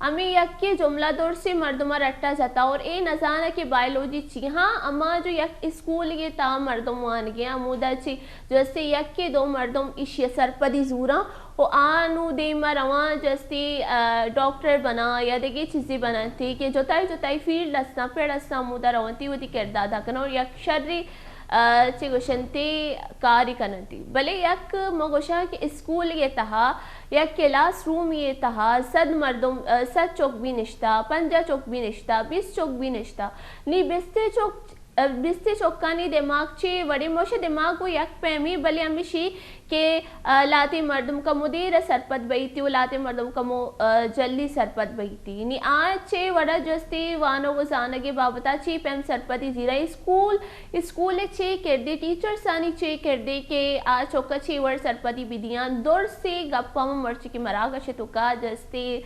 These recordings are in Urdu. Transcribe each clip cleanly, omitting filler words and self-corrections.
امی یکی جملہ دور سے مردمہ رٹا جاتا اور اے نزانہ کہ بائیولوجی چی ہاں اما جو یک اسکول یہ تا مردم وان گیا مودا چی جستے یکی دو مردم اشی سرپدی زورا و آنو دیمہ روان جستے ڈاکٹر بنا یا دیگے چیزیں بناتی کہ جوتائی فیلڈ اسنا پیڑ اسنا مودا روانتی وہ دی کردادا کنا اور یک شرری چی گوشنتی کاری کننتی بلے یک مگوشا کہ اسکول یہ تہا یک کلاس روم یہ تہا 100 مردم 100 چوک بھی نشتا 50 چوک بھی نشتا 20 چوک بھی نشتا نی بستے چوکانی دماغ چی وڑی موش دماغ کو یک پیمی بلے ہمیشی کہ لاتی مردم کا مدیر سرپت بیتی و لاتی مردم کا جلی سرپت بیتی نی آج چے وڑا جستی وانو گزانگی بابتا چی پیم سرپتی زیرہ اسکول چے کردی ٹیچر سانی چے کردی کہ آج چوکا چے وڑ سرپتی بیدیان دور سے گپا مرچی کی مراغش توکا جستی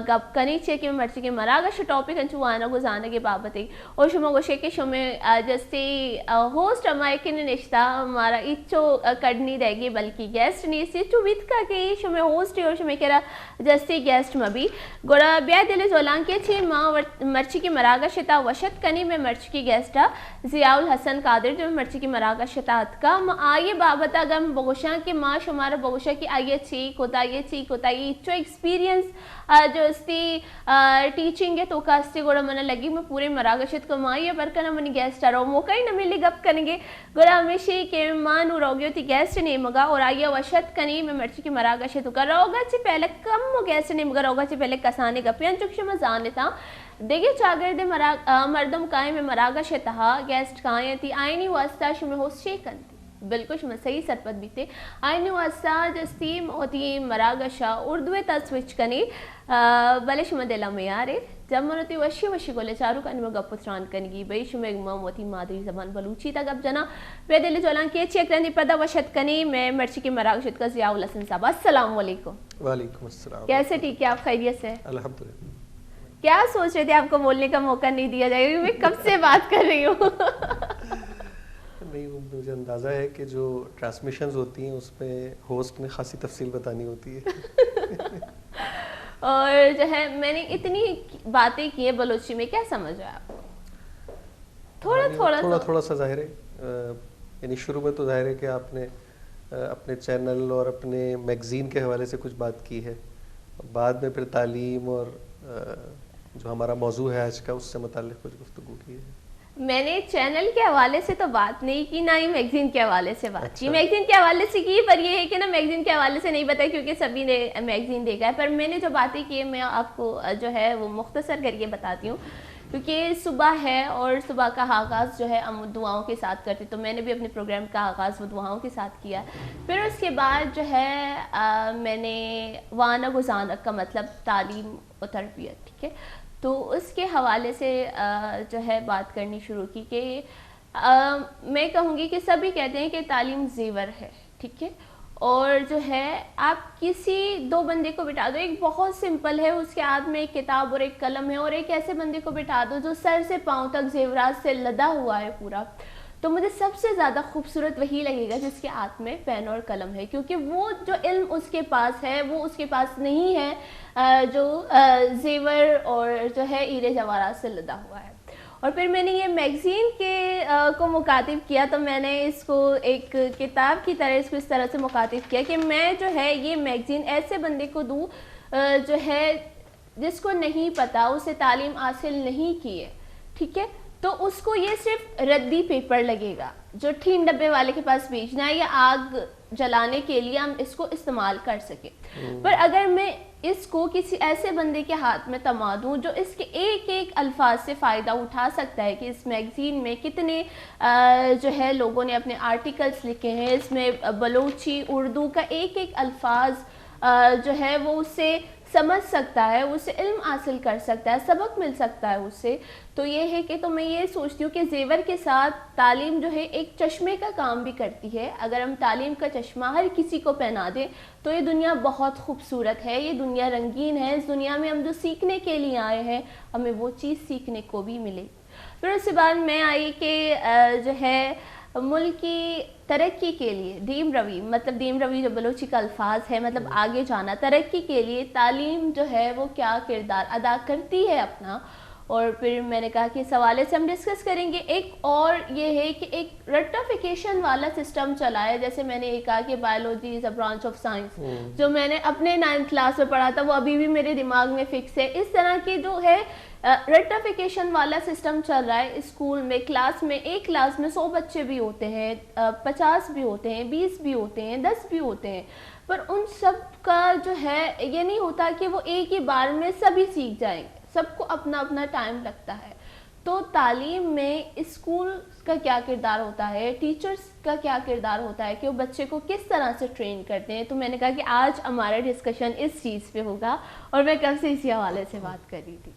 گپ کنی چے کہ مرچی کی مراغش ٹاپک انچو وانو گزانگی بابتی اور شما گوشے کہ شما جستی ہوسٹ ہمارے کنی نشتا ہمارا ایچو کڑنی رہ گی بلکہ گیسٹ نہیں سی تو ویت کا کہ شما ہوسٹ اور شما کرا جستی گیسٹ مبی گوڑا بیا دل زولان کے چھی ماں مرچی کی مراغا شتا وشت کنی میں مرچی کی گیسٹا ضیاء الحسن قادر جو مرچی کی مراغا شتا اتکا ما آئیے بابتا گم بگوشان کہ ماں شمارا بگوشا کی آئیے چی کوتا یہ چو ایکسپیرینس جو استی ٹیچنگ ہے تو کاستی گوڑا منہ لگی میں پورے مراغا شت کو ماں یہ برکنا منی گیسٹا رو موقعی نمیلی گپ کنگے گوڑا ہمیشی کہ ماں نو روگیو تی گیسٹ نہیں مگا اور آئیے وشت کنی میں مرچی کی مراغا شتو کا روگا چی پہلے کم گیسٹ نہیں مگا روگا چی پہلے کسانے گپیاں چکش میں زانتا دیکھے چاگرد مردم کائیں میں مراغا شتہا گیسٹ کائیں تھی آئینی واسطہ شمی ہوست شیکن تھی بالکل شما صحیح سرپت بیتے آئینی واسطہ جستیم ہوتی مراغا شا اردوے تا سوچ کنی بلے شما دلہ میں آرے جب منوتی وشی گولے چارو کنی میں گپ پتران کنگی بھئی شما ایک موتی مادری زبان بلوچی تا گپ جنا بے دل جولان کے چیک رہنی پردہ وشت کنی میں مرچی کی مراغا شت کا ضیاء الحسن صاحب السلام علیکم. وعلیکم السلام. کیسے ٹھیک ہے آپ خیریت سے؟ الحمدللہ. کیا سوچ رہے تھے آپ کو بولنے کا موقع نہیں دیا جائے گا میں کب سے بات کر رہی ہوں نہیں مجھے اندازہ ہے کہ جو ٹرانسمیشنز ہوتی ہیں اس میں ہوسٹ نے خاصی تفصیل بتانی ہوتی ہے اور جو ہے میں نے اتنی باتیں کی ہیں بلوچی میں کیا سمجھ رہا ہے آپ کو؟ تھوڑا سا ظاہر ہے یعنی شروع میں تو ظاہر ہے کہ آپ نے اپنے چینل اور اپنے میگزین کے حوالے سے کچھ بات کی ہے بعد میں پھر تعلیم اور جو ہمارا موضوع ہے آج کا اس سے متعلق کچھ گفتگو کی ہے. میں نے چینل کے حوالے سے تو بات نہیں کی نہ ہی میگزین کے حوالے سے بات کی. میگزین کے حوالے سے کی پر یہ ہے کہ نا میگزین کے حوالے سے نہیں بتایا کیونکہ سبھی نے میگزین دیکھا ہے پر میں نے جو باتیں کی ہے میں آپ کو جو ہے وہ مختصر کر کے بتاتی ہوں کیونکہ صبح ہے اور صبح کا آغاز جو ہے ہم دعاؤں کے ساتھ کرتے تو میں نے بھی اپنے پروگرام کا آغاز وہ دعاؤں کے ساتھ کیا پھر اس کے بعد جو ہے میں نے وانا گزانک کا مطلب تعلیم و تربیت ٹھیک ہے تو اس کے حوالے سے جو ہے بات کرنی شروع کی کہ میں کہوں گی کہ سبھی کہتے ہیں کہ تعلیم زیور ہے ٹھیک ہے اور جو ہے آپ کسی دو بندے کو بٹھا دو ایک بہت سمپل ہے اس کے ہاتھ میں ایک کتاب اور ایک قلم ہے اور ایک ایسے بندے کو بٹھا دو جو سر سے پاؤں تک زیورات سے لدا ہوا ہے پورا تو مجھے سب سے زیادہ خوبصورت وہی لگے گا جس کے ہاتھ میں پین اور قلم ہے کیونکہ وہ جو علم اس کے پاس ہے وہ اس کے پاس نہیں ہے جو زیور اور جو ہے ہیرے جواہرات سے لدا ہوا ہے. اور پھر میں نے یہ میگزین کے کو مخاطب کیا تو میں نے اس کو ایک کتاب کی طرح اس کو اس طرح سے مخاطب کیا کہ میں جو ہے یہ میگزین ایسے بندے کو دوں جو ہے جس کو نہیں پتا اسے تعلیم حاصل نہیں کی ہے ٹھیک ہے تو اس کو یہ صرف ردی پیپر لگے گا جو ٹھین ڈبے والے کے پاس بیچنا ہے یا آگ جلانے کے لیے ہم اس کو استعمال کر سکیں پر اگر میں اس کو کسی ایسے بندے کے ہاتھ میں تما دوں جو اس کے ایک ایک الفاظ سے فائدہ اٹھا سکتا ہے کہ اس میگزین میں کتنے جو ہے لوگوں نے اپنے آرٹیکلز لکھے ہیں اس میں بلوچی اردو کا ایک ایک الفاظ جو ہے وہ اس سے سمجھ سکتا ہے اسے علم حاصل کر سکتا ہے سبق مل سکتا ہے اس سے تو یہ ہے کہ تو میں یہ سوچتی ہوں کہ زیور کے ساتھ تعلیم جو ہے ایک چشمے کا کام بھی کرتی ہے اگر ہم تعلیم کا چشمہ ہر کسی کو پہنا دیں تو یہ دنیا بہت خوبصورت ہے یہ دنیا رنگین ہے اس دنیا میں ہم جو سیکھنے کے لیے آئے ہیں ہمیں وہ چیز سیکھنے کو بھی ملے. پھر اس کے بعد میں آئی کہ جو ہے ملک کی ترقی کے لیے دیم روی، مطلب دیم روی جو بلوچی کا الفاظ ہے، مطلب آگے جانا، ترقی کے لیے تعلیم جو ہے وہ کیا کردار ادا کرتی ہے اپنا، اور پھر میں نے کہا کہ اس حوالے سے ہم ڈسکس کریں گے. ایک اور یہ ہے کہ ایک رٹیفیکیشن والا سسٹم چلا ہے، جیسے میں نے یہ کہا کہ biology is a branch of science, جو میں نے اپنے 9th کلاس میں پڑھا تھا وہ ابھی بھی میرے دماغ میں فکس ہے. اس طرح کی جو ہے رٹیفیکیشن والا سسٹم چل رہا ہے اسکول میں. کلاس میں ایک کلاس میں 100 بچے بھی ہوتے ہیں، 50 بھی ہوتے ہیں، 20 بھی ہوتے ہیں، 10 بھی ہوتے ہیں، پر ان سب کا جو ہے یہ نہیں ہوتا کہ وہ ایک ہی بار میں سبھی سیکھ جائیں گے، سب کو اپنا اپنا ٹائم لگتا ہے. تو تعلیم میں اسکول کا کیا کردار ہوتا ہے، ٹیچرز کا کیا کردار ہوتا ہے کہ وہ بچے کو کس طرح سے ٹرین کرتے ہیں. تو میں نے کہا کہ آج ہمارا ڈسکشن اس چیز پہ ہوگا، اور میں کب سے اسی حوالے سے بات کر رہی تھی.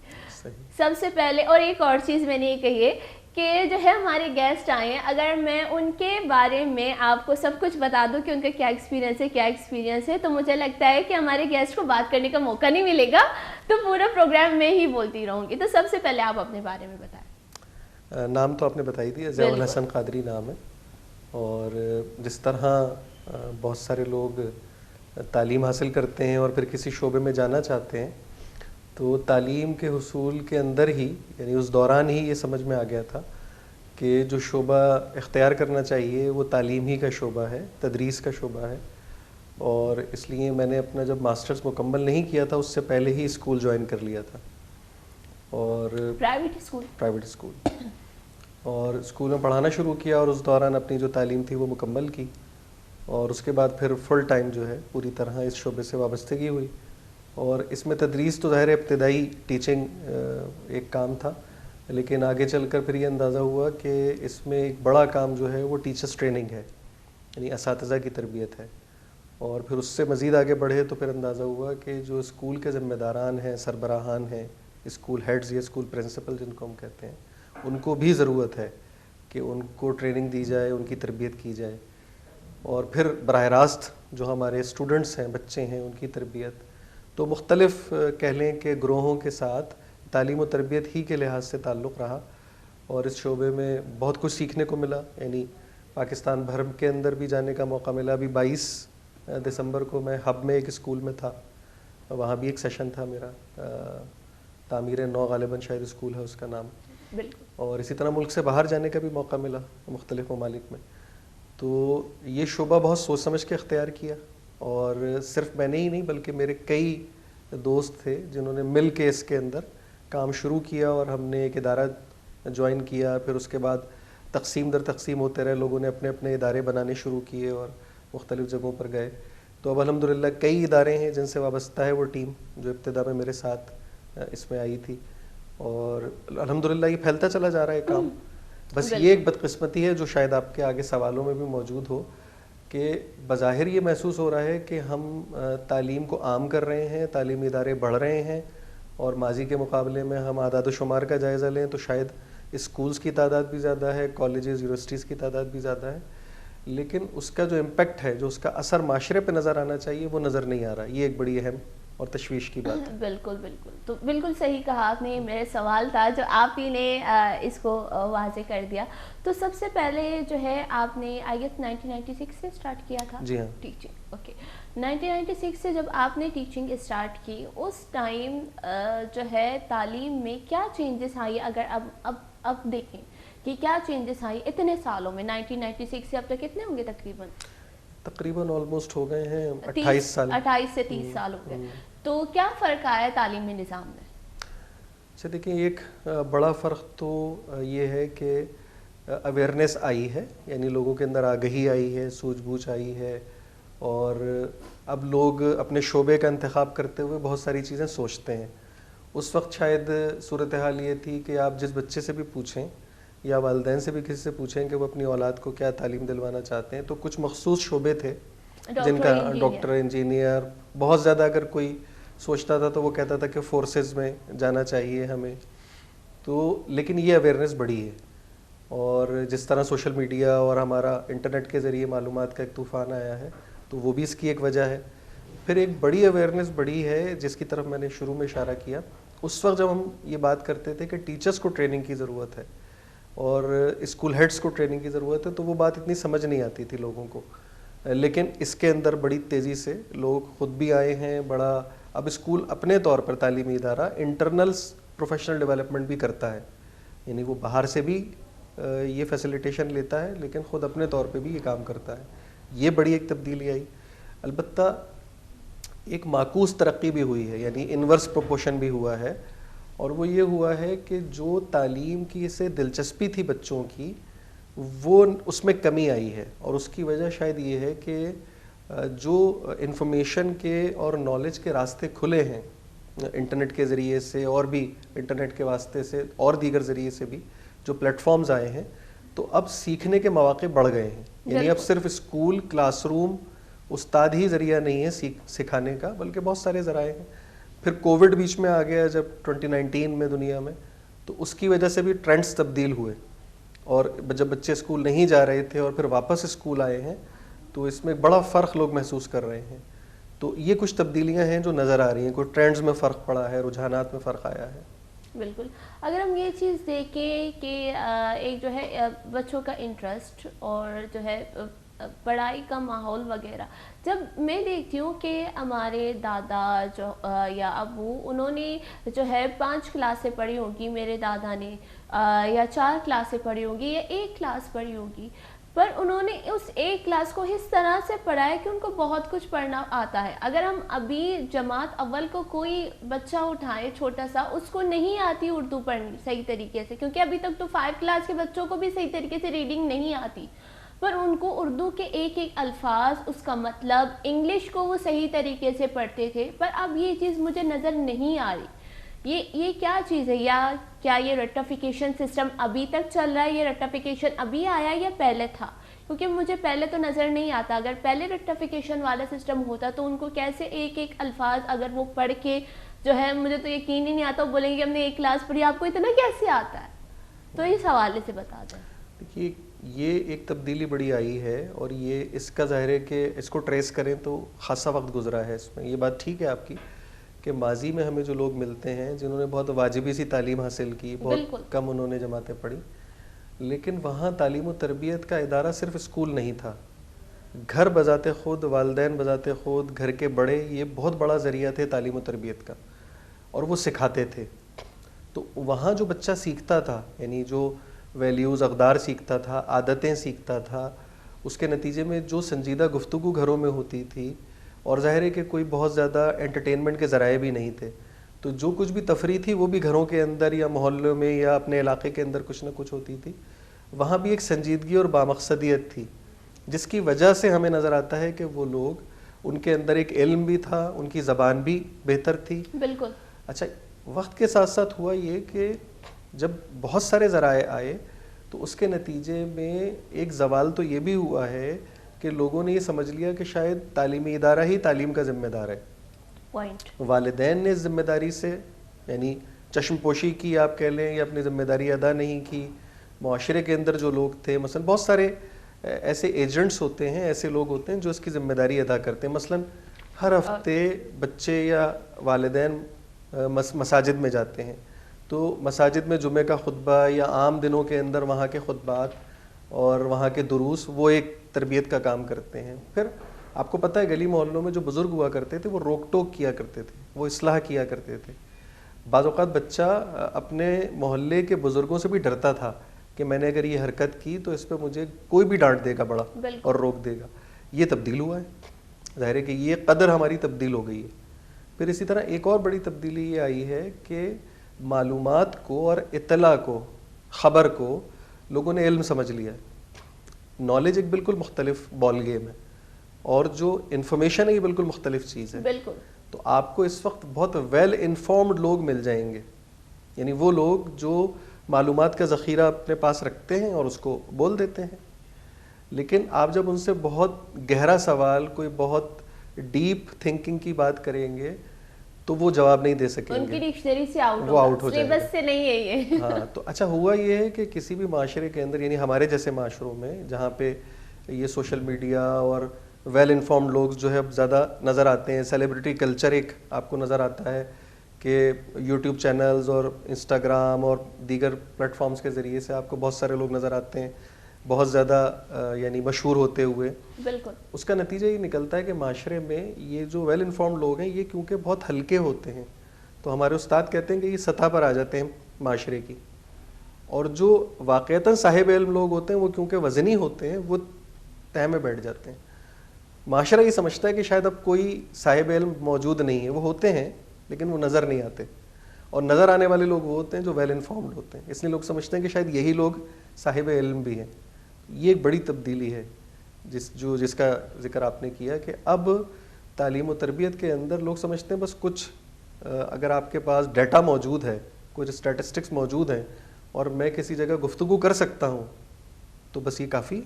سب سے پہلے اور ایک اور چیز میں نے یہ کہی ہے کہ جو ہے ہمارے گیسٹ آئے ہیں، اگر میں ان کے بارے میں آپ کو سب کچھ بتا دوں کہ ان کا کیا ایکسپیرینس ہے تو مجھے لگتا ہے کہ ہمارے گیسٹ کو بات کرنے کا موقع نہیں ملے گا، تو پورا پروگرام میں ہی بولتی رہوں گی. تو سب سے پہلے آپ اپنے بارے میں بتائیں. نام تو آپ نے بتائی دی، ضیاء الحسن قادری نام ہے. اور جس طرح بہت سارے لوگ تعلیم حاصل کرتے ہیں اور پھر کسی شعبے میں جانا چاہتے ہیں، تو تعلیم کے حصول کے اندر ہی یعنی اس دوران ہی یہ سمجھ میں آ گیا تھا کہ جو شعبہ اختیار کرنا چاہیے وہ تعلیم ہی کا شعبہ ہے، تدریس کا شعبہ ہے. اور اس لیے میں نے اپنا جب ماسٹرز مکمل نہیں کیا تھا اس سے پہلے ہی اسکول جوائن کر لیا تھا، اور پرائیویٹ اسکول، اور اسکول میں پڑھانا شروع کیا، اور اس دوران اپنی جو تعلیم تھی وہ مکمل کی. اور اس کے بعد پھر فل ٹائم جو ہے پوری طرح اس شعبے سے وابستگی ہوئی. اور اس میں تدریس تو ظاہر ابتدائی ٹیچنگ ایک کام تھا، لیکن آگے چل کر پھر یہ اندازہ ہوا کہ اس میں ایک بڑا کام جو ہے وہ ٹیچرس ٹریننگ ہے، یعنی اساتذہ کی تربیت ہے. اور پھر اس سے مزید آگے بڑھے تو پھر اندازہ ہوا کہ جو اسکول کے ذمہ داران ہیں، سربراہان ہیں، اسکول ہیڈز یا اسکول پرنسپل جن کو ہم کہتے ہیں، ان کو بھی ضرورت ہے کہ ان کو ٹریننگ دی جائے، ان کی تربیت کی جائے. اور پھر براہ راست جو ہمارے اسٹوڈنٹس ہیں، بچے ہیں، ان کی تربیت. تو مختلف کہہ لیں کہ گروہوں کے ساتھ تعلیم و تربیت ہی کے لحاظ سے تعلق رہا، اور اس شعبے میں بہت کچھ سیکھنے کو ملا. یعنی پاکستان بھر کے اندر بھی جانے کا موقع ملا. ابھی 22 دسمبر کو میں ہب میں ایک اسکول میں تھا، وہاں بھی ایک سیشن تھا میرا، تعمیر نو غالباً شاید اسکول ہے اس کا نام. اور اسی طرح ملک سے باہر جانے کا بھی موقع ملا مختلف ممالک میں. تو یہ شعبہ بہت سوچ سمجھ کے اختیار کیا، اور صرف میں نے ہی نہیں بلکہ میرے کئی دوست تھے جنہوں نے مل کے اس کے اندر کام شروع کیا. اور ہم نے ایک ادارہ جوائن کیا، پھر اس کے بعد تقسیم در تقسیم ہوتے رہے، لوگوں نے اپنے اپنے ادارے بنانے شروع کیے اور مختلف جگہوں پر گئے. تو اب الحمدللہ کئی ادارے ہیں جن سے وابستہ ہے وہ ٹیم جو ابتدا میں میرے ساتھ اس میں آئی تھی، اور الحمدللہ یہ پھیلتا چلا جا رہا ہے کام. بس یہ ایک بدقسمتی ہے جو شاید آپ کے آگے سوالوں میں بھی موجود ہو، کہ بظاہر یہ محسوس ہو رہا ہے کہ ہم تعلیم کو عام کر رہے ہیں، تعلیمی ادارے بڑھ رہے ہیں، اور ماضی کے مقابلے میں ہم اعداد و شمار کا جائزہ لیں تو شاید اسکولز کی تعداد بھی زیادہ ہے، کالجز، یونیورسٹیز کی تعداد بھی زیادہ ہے، لیکن اس کا جو امپیکٹ ہے، جو اس کا اثر معاشرے پہ نظر آنا چاہیے وہ نظر نہیں آ رہا. یہ ایک بڑی اہم اور تشویش کی بات ہے. بالکل تو بالکل صحیح کہا آپ نے. میرے سوال تھا جو آپ ہی نے اس کو واضح کر دیا. تو سب سے پہلے جو ہے آپ نے آئی گیس 1996 سے اسٹارٹ کیا تھا ٹیچنگ. اوکے 1996 سے جب آپ نے ٹیچنگ اسٹارٹ کی، اس ٹائم جو ہے تعلیم میں کیا چینجز آئی؟ اگر اب دیکھیں کہ کیا چینجز آئی اتنے سالوں میں، 1996 سے اب تک کتنے ہوں گے تقریباً آلموسٹ ہو گئے ہیں 28 سال، 28 سے 30 سال ہو گئے. تو کیا فرق آیا تعلیمی نظام میں؟ اچھا دیکھیں، ایک بڑا فرق تو یہ ہے کہ اویئرنیس آئی ہے، یعنی لوگوں کے اندر آگہی آئی ہے، سوجھ بوجھ آئی ہے، اور اب لوگ اپنے شعبے کا انتخاب کرتے ہوئے بہت ساری چیزیں سوچتے ہیں. اس وقت شاید صورتحال یہ تھی کہ آپ جس بچے سے بھی پوچھیں یا والدین سے بھی کسی سے پوچھیں کہ وہ اپنی اولاد کو کیا تعلیم دلوانا چاہتے ہیں، تو کچھ مخصوص شعبے تھے جن کا ڈاکٹر، انجینئر، بہت زیادہ اگر کوئی سوچتا تھا تو وہ کہتا تھا کہ فورسز میں جانا چاہیے ہمیں. تو لیکن یہ اویئرنیس بڑھی ہے، اور جس طرح سوشل میڈیا اور ہمارا انٹرنیٹ کے ذریعے معلومات کا ایک طوفان آیا ہے تو وہ بھی اس کی ایک وجہ ہے. پھر ایک بڑی اویئرنیس بڑھی ہے جس کی طرف میں نے شروع میں اشارہ کیا. اس وقت جب ہم یہ بات کرتے تھے کہ ٹیچرز کو ٹریننگ کی ضرورت ہے، اور اسکول ہیڈس کو ٹریننگ کی ضرورت ہے, تو وہ بات اتنی سمجھ نہیں آتی تھی لوگوں کو. لیکن اس کے اندر بڑی تیزی سے لوگ خود بھی آئے ہیں. بڑا اب اسکول اپنے طور پر تعلیمی ادارہ انٹرنل پروفیشنل ڈیولپمنٹ بھی کرتا ہے, یعنی وہ باہر سے بھی یہ فیسیلیٹیشن لیتا ہے لیکن خود اپنے طور پہ بھی یہ کام کرتا ہے. یہ بڑی ایک تبدیلی آئی. البتہ ایک معکوس ترقی بھی ہوئی ہے, یعنی انورس پروپورشن بھی ہوا ہے, اور وہ یہ ہوا ہے کہ جو تعلیم کی سے دلچسپی تھی بچوں کی وہ اس میں کمی آئی ہے. اور اس کی وجہ شاید یہ ہے کہ جو انفارمیشن کے اور نالج کے راستے کھلے ہیں انٹرنیٹ کے ذریعے سے, اور بھی انٹرنیٹ کے واسطے سے اور دیگر ذریعے سے بھی جو پلیٹ فارمز آئے ہیں, تو اب سیکھنے کے مواقع بڑھ گئے ہیں. یعنی اب صرف اسکول کلاس روم استاد ہی ذریعہ نہیں ہے سکھانے کا, بلکہ بہت سارے ذرائع ہیں. پھر کووڈ بیچ میں آ گیا جب 2019 میں دنیا میں, تو اس کی وجہ سے بھی ٹرینڈز تبدیل ہوئے, اور جب بچے اسکول نہیں جا رہے تھے اور پھر واپس اسکول آئے ہیں تو اس میں بڑا فرق لوگ محسوس کر رہے ہیں. تو یہ کچھ تبدیلیاں ہیں جو نظر آ رہی ہیں. کوئی ٹرینڈز میں فرق پڑا ہے, رجحانات میں فرق آیا ہے. بالکل. اگر ہم یہ چیز دیکھیں کہ ایک جو ہے بچوں کا انٹرسٹ اور جو ہے پڑھائی کا ماحول وغیرہ, جب میں دیکھتی ہوں کہ ہمارے دادا جو یا ابو, انہوں نے جو ہے 5 کلاسیں پڑھی ہوں گی, میرے دادا نے یا 4 کلاسیں پڑھی ہوں گی یا 1 کلاس پڑھی ہوگی, پر انہوں نے اس 1 کلاس کو اس طرح سے پڑھا ہے کہ ان کو بہت کچھ پڑھنا آتا ہے. اگر ہم ابھی جماعت اول کو کوئی بچہ اٹھائیں چھوٹا سا, اس کو نہیں آتی اردو پڑھنی صحیح طریقے سے, کیونکہ ابھی تک تو 5 کلاس کے بچوں کو بھی صحیح طریقے سے ریڈنگ نہیں آتی, پر ان کو اردو کے ایک ایک الفاظ, اس کا مطلب, انگلش کو وہ صحیح طریقے سے پڑھتے تھے. پر اب یہ چیز مجھے نظر نہیں آ رہی. یہ کیا چیز ہے, یا کیا یہ رٹیفیکیشن سسٹم ابھی تک چل رہا ہے, یہ رٹیفیکیشن ابھی آیا یا پہلے تھا؟ کیونکہ مجھے پہلے تو نظر نہیں آتا. اگر پہلے رٹیفیکیشن والا سسٹم ہوتا تو ان کو کیسے ایک ایک الفاظ اگر وہ پڑھ کے جو ہے, مجھے تو یقین ہی نہیں آتا, وہ بولیں گے ہم نے 1 کلاس پڑھی, آپ کو اتنا کیسے آتا ہے؟ تو اس حوالے سے بتا دیں. دیکھیے یہ ایک تبدیلی بڑی آئی ہے, اور یہ اس کا ظاہر ہے کہ اس کو ٹریس کریں تو خاصا وقت گزرا ہے اس میں. یہ بات ٹھیک ہے آپ کی کہ ماضی میں ہمیں جو لوگ ملتے ہیں جنہوں نے بہت واجبی سی تعلیم حاصل کی, بہت کم انہوں نے جماعتیں پڑھی, لیکن وہاں تعلیم و تربیت کا ادارہ صرف اسکول نہیں تھا. گھر بذات خود, والدین بذات خود, گھر کے بڑے, یہ بہت بڑا ذریعہ تھے تعلیم و تربیت کا, اور وہ سکھاتے تھے. تو وہاں جو بچہ سیکھتا تھا, یعنی جو ویلیوز, اقدار سیکھتا تھا, عادتیں سیکھتا تھا, اس کے نتیجے میں جو سنجیدہ گفتگو گھروں میں ہوتی تھی, اور ظاہر ہے کہ کوئی بہت زیادہ انٹرٹینمنٹ کے ذرائع بھی نہیں تھے, تو جو کچھ بھی تفریح تھی وہ بھی گھروں کے اندر یا محلوں میں یا اپنے علاقے کے اندر کچھ نہ کچھ ہوتی تھی. وہاں بھی ایک سنجیدگی اور بامقصدیت تھی, جس کی وجہ سے ہمیں نظر آتا ہے کہ وہ لوگ, ان کے اندر ایک علم بھی تھا, ان کی زبان بھی بہتر تھی. بالکل. اچھا, وقت کے ساتھ ساتھ ہوا یہ کہ جب بہت سارے ذرائع آئے تو اس کے نتیجے میں ایک زوال تو یہ بھی ہوا ہے کہ لوگوں نے یہ سمجھ لیا کہ شاید تعلیمی ادارہ ہی تعلیم کا ذمہ دار ہے. والدین نے اس ذمہ داری سے, یعنی چشم پوشی کی آپ کہہ لیں, یا اپنی ذمہ داری ادا نہیں کی. معاشرے کے اندر جو لوگ تھے, مثلا بہت سارے ایسے ایجنٹس ہوتے ہیں, ایسے لوگ ہوتے ہیں جو اس کی ذمہ داری ادا کرتے ہیں. مثلا ہر ہفتے بچے یا والدین مساجد میں جاتے ہیں, تو مساجد میں جمعہ کا خطبہ یا عام دنوں کے اندر وہاں کے خطبات اور وہاں کے دروس, وہ ایک تربیت کا کام کرتے ہیں. پھر آپ کو پتہ ہے گلی محلوں میں جو بزرگ ہوا کرتے تھے وہ روک ٹوک کیا کرتے تھے, وہ اصلاح کیا کرتے تھے. بعض اوقات بچہ اپنے محلے کے بزرگوں سے بھی ڈرتا تھا کہ میں نے اگر یہ حرکت کی تو اس پہ مجھے کوئی بھی ڈانٹ دے گا بڑا اور روک دے گا. یہ تبدیل ہوا ہے, ظاہر ہے کہ یہ قدر ہماری تبدیل ہو گئی ہے. پھر اسی طرح ایک اور بڑی تبدیلی یہ آئی ہے کہ معلومات کو اور اطلاع کو, خبر کو لوگوں نے علم سمجھ لیا ہے. نالج ایک بالکل مختلف بال گیم ہے, اور جو انفارمیشن ہے یہ بالکل مختلف چیز ہے. بالکل. تو آپ کو اس وقت بہت ویل انفارمڈ لوگ مل جائیں گے, یعنی وہ لوگ جو معلومات کا ذخیرہ اپنے پاس رکھتے ہیں اور اس کو بول دیتے ہیں. لیکن آپ جب ان سے بہت گہرا سوال, کوئی بہت ڈیپ تھنکنگ کی بات کریں گے تو وہ جواب نہیں دے سکیں گے, ان کی ڈکشنری سے وہ آؤٹ ہو جائیں گے, سلیبس سے نہیں ہے یہ. ہاں, تو اچھا ہوا یہ ہے کہ کسی بھی معاشرے کے اندر, یعنی ہمارے جیسے معاشروں میں جہاں پہ یہ سوشل میڈیا اور ویل انفارمڈ لوگ جو ہے اب زیادہ نظر آتے ہیں, سیلیبریٹی کلچر ایک آپ کو نظر آتا ہے کہ یوٹیوب چینلز اور انسٹاگرام اور دیگر پلیٹ فارمز کے ذریعے سے آپ کو بہت سارے لوگ نظر آتے ہیں بہت زیادہ یعنی مشہور ہوتے ہوئے. بالکل. اس کا نتیجہ یہ نکلتا ہے کہ معاشرے میں یہ جو ویل انفارمڈ لوگ ہیں یہ کیونکہ بہت ہلکے ہوتے ہیں تو ہمارے استاد کہتے ہیں کہ یہ سطح پر آ جاتے ہیں معاشرے کی, اور جو واقعتاً صاحب علم لوگ ہوتے ہیں وہ کیونکہ وزنی ہوتے ہیں وہ تہ میں بیٹھ جاتے ہیں. معاشرہ یہ سمجھتا ہے کہ شاید اب کوئی صاحب علم موجود نہیں ہے, وہ ہوتے ہیں لیکن وہ نظر نہیں آتے, اور نظر آنے والے لوگ وہ ہوتے ہیں جو ویل انفارمڈ ہوتے ہیں, اس لیے لوگ سمجھتے ہیں کہ شاید یہی لوگ صاحب علم بھی ہیں. یہ ایک بڑی تبدیلی ہے جس کا ذکر آپ نے کیا کہ اب تعلیم و تربیت کے اندر لوگ سمجھتے ہیں بس کچھ اگر آپ کے پاس ڈیٹا موجود ہے, کچھ اسٹیٹسٹکس موجود ہیں اور میں کسی جگہ گفتگو کر سکتا ہوں تو بس یہ کافی,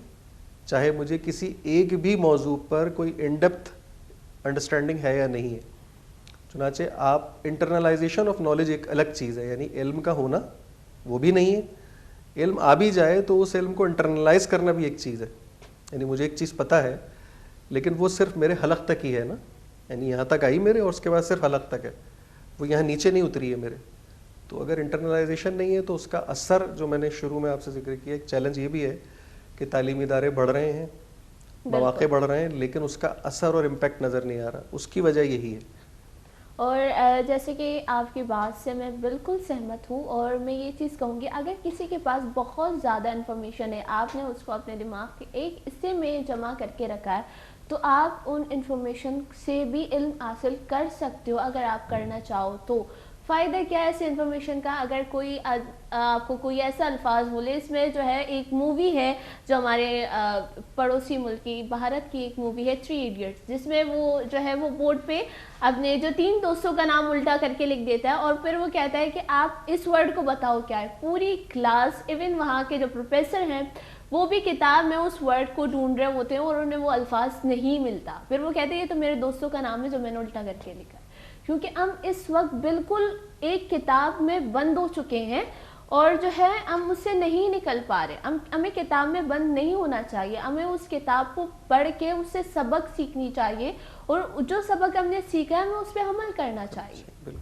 چاہے مجھے کسی ایک بھی موضوع پر کوئی ان ڈیپتھ انڈرسٹینڈنگ ہے یا نہیں ہے. چنانچہ آپ انٹرنلائزیشن آف نالج ایک الگ چیز ہے, یعنی علم کا ہونا وہ بھی نہیں ہے, علم آ بھی جائے تو اس علم کو انٹرنلائز کرنا بھی ایک چیز ہے. یعنی مجھے ایک چیز پتہ ہے لیکن وہ صرف میرے حلق تک ہی ہے نا, یعنی یہاں تک آئی میرے اور اس کے بعد صرف حلق تک ہے, وہ یہاں نیچے نہیں اتری ہے میرے. تو اگر انٹرنلائزیشن نہیں ہے تو اس کا اثر, جو میں نے شروع میں آپ سے ذکر کیا, ایک چیلنج یہ بھی ہے کہ تعلیمی ادارے بڑھ رہے ہیں, مواقع بڑھ رہے ہیں, لیکن اس کا اثر اور امپیکٹ نظر نہیں آ رہا. اس کی وجہ یہی ہے. اور جیسے کہ آپ کی بات سے میں بالکل سہمت ہوں, اور میں یہ چیز کہوں گی اگر کسی کے پاس بہت زیادہ انفارمیشن ہے, آپ نے اس کو اپنے دماغ کے ایک حصے میں جمع کر کے رکھا ہے, تو آپ ان انفارمیشن سے بھی علم حاصل کر سکتے ہو اگر آپ کرنا چاہو تو. فائدہ کیا ہے ایسے انفارمیشن کا؟ اگر کوئی آپ کو کوئی ایسا الفاظ بولے, اس میں جو ہے ایک مووی ہے جو ہمارے پڑوسی ملک کی بھارت کی ایک مووی ہے 3 ایڈیٹس, جس میں وہ جو ہے وہ بورڈ پہ اپنے جو 3 دوستوں کا نام الٹا کر کے لکھ دیتا ہے, اور پھر وہ کہتا ہے کہ آپ اس ورڈ کو بتاؤ کیا ہے. پوری کلاس, ایون وہاں کے جو پروفیسر ہیں وہ بھی کتاب میں اس ورڈ کو ڈھونڈ رہے ہوتے ہیں اور انہیں وہ الفاظ نہیں ملتا. پھر وہ کہتے ہیں یہ تو میرے دوستوں کا نام ہے جو میں نے الٹا کر کے لکھا. کیونکہ ہم اس وقت بالکل ایک کتاب میں بند ہو چکے ہیں اور جو ہے ہم اس سے نہیں نکل پا رہے. ہمیں کتاب میں بند نہیں ہونا چاہیے, ہمیں اس کتاب کو پڑھ کے اس سے سبق سیکھنی چاہیے, اور جو سبق ہم نے سیکھا ہے ہمیں اس پہ عمل کرنا چاہیے.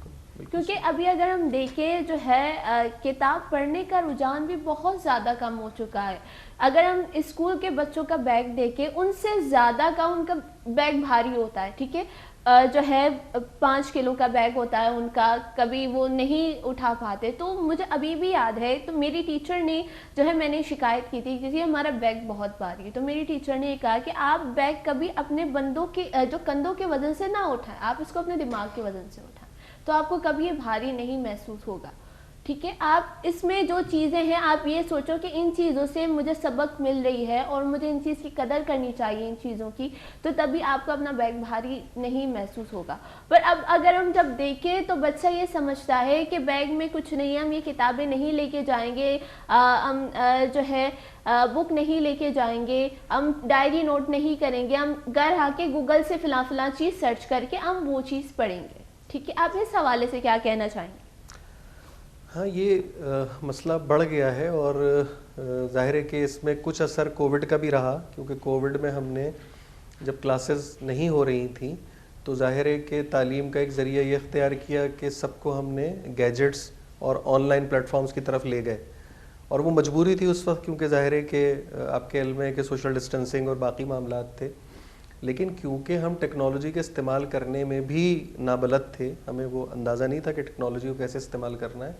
کیونکہ ابھی اگر ہم دیکھیں جو ہے کتاب پڑھنے کا رجحان بھی بہت زیادہ کم ہو چکا ہے. اگر ہم اسکول کے بچوں کا بیگ دیکھیں, ان سے زیادہ کا ان کا بیگ بھاری ہوتا ہے. ٹھیک ہے, جو ہے 5 کلو کا بیگ ہوتا ہے ان کا, کبھی وہ نہیں اٹھا پاتے. تو مجھے ابھی بھی یاد ہے, تو میری ٹیچر نے جو ہے, میں نے شکایت کی تھی کیونکہ ہمارا بیگ بہت بھاری ہے, تو میری ٹیچر نے یہ کہا کہ آپ بیگ کبھی اپنے بندوں کے جو کندھوں کے وزن سے نہ اٹھائیں, آپ اس کو اپنے دماغ کے وزن سے اٹھائیں, تو آپ کو کبھی یہ بھاری نہیں محسوس ہوگا. ٹھیک ہے, آپ اس میں جو چیزیں ہیں آپ یہ سوچو کہ ان چیزوں سے مجھے سبق مل رہی ہے اور مجھے ان چیز کی قدر کرنی چاہیے, ان چیزوں کی, تو تبھی آپ کو اپنا بیگ بھاری نہیں محسوس ہوگا. پر اب اگر ہم جب دیکھیں تو بچہ یہ سمجھتا ہے کہ بیگ میں کچھ نہیں ہے, ہم یہ کتابیں نہیں لے کے جائیں گے, ہم جو ہے بک نہیں لے کے جائیں گے, ہم ڈائری نوٹ نہیں کریں گے, ہم گھر آ کے گوگل سے فلاں چیز سرچ کر کے ہم وہ چیز پڑھیں گے. ٹھیک ہے, آپ اس حوالے سے کیا کہنا چاہیں گے؟ ہاں, یہ مسئلہ بڑھ گیا ہے, اور ظاہر ہے کہ اس میں کچھ اثر کووڈ کا بھی رہا, کیونکہ کووڈ میں ہم نے جب کلاسز نہیں ہو رہی تھیں تو ظاہر ہے کہ تعلیم کا ایک ذریعہ یہ اختیار کیا کہ سب کو ہم نے گیجٹس اور آن لائن پلیٹ فارمز کی طرف لے گئے, اور وہ مجبوری تھی اس وقت, کیونکہ ظاہر ہے کہ آپ کے علم ہے کہ سوشل ڈسٹینسنگ اور باقی معاملات تھے. لیکن کیونکہ ہم ٹیکنالوجی کے استعمال کرنے میں بھی نابلد تھے, ہمیں وہ اندازہ نہیں تھا کہ ٹیکنالوجی کو کیسے استعمال کرنا ہے,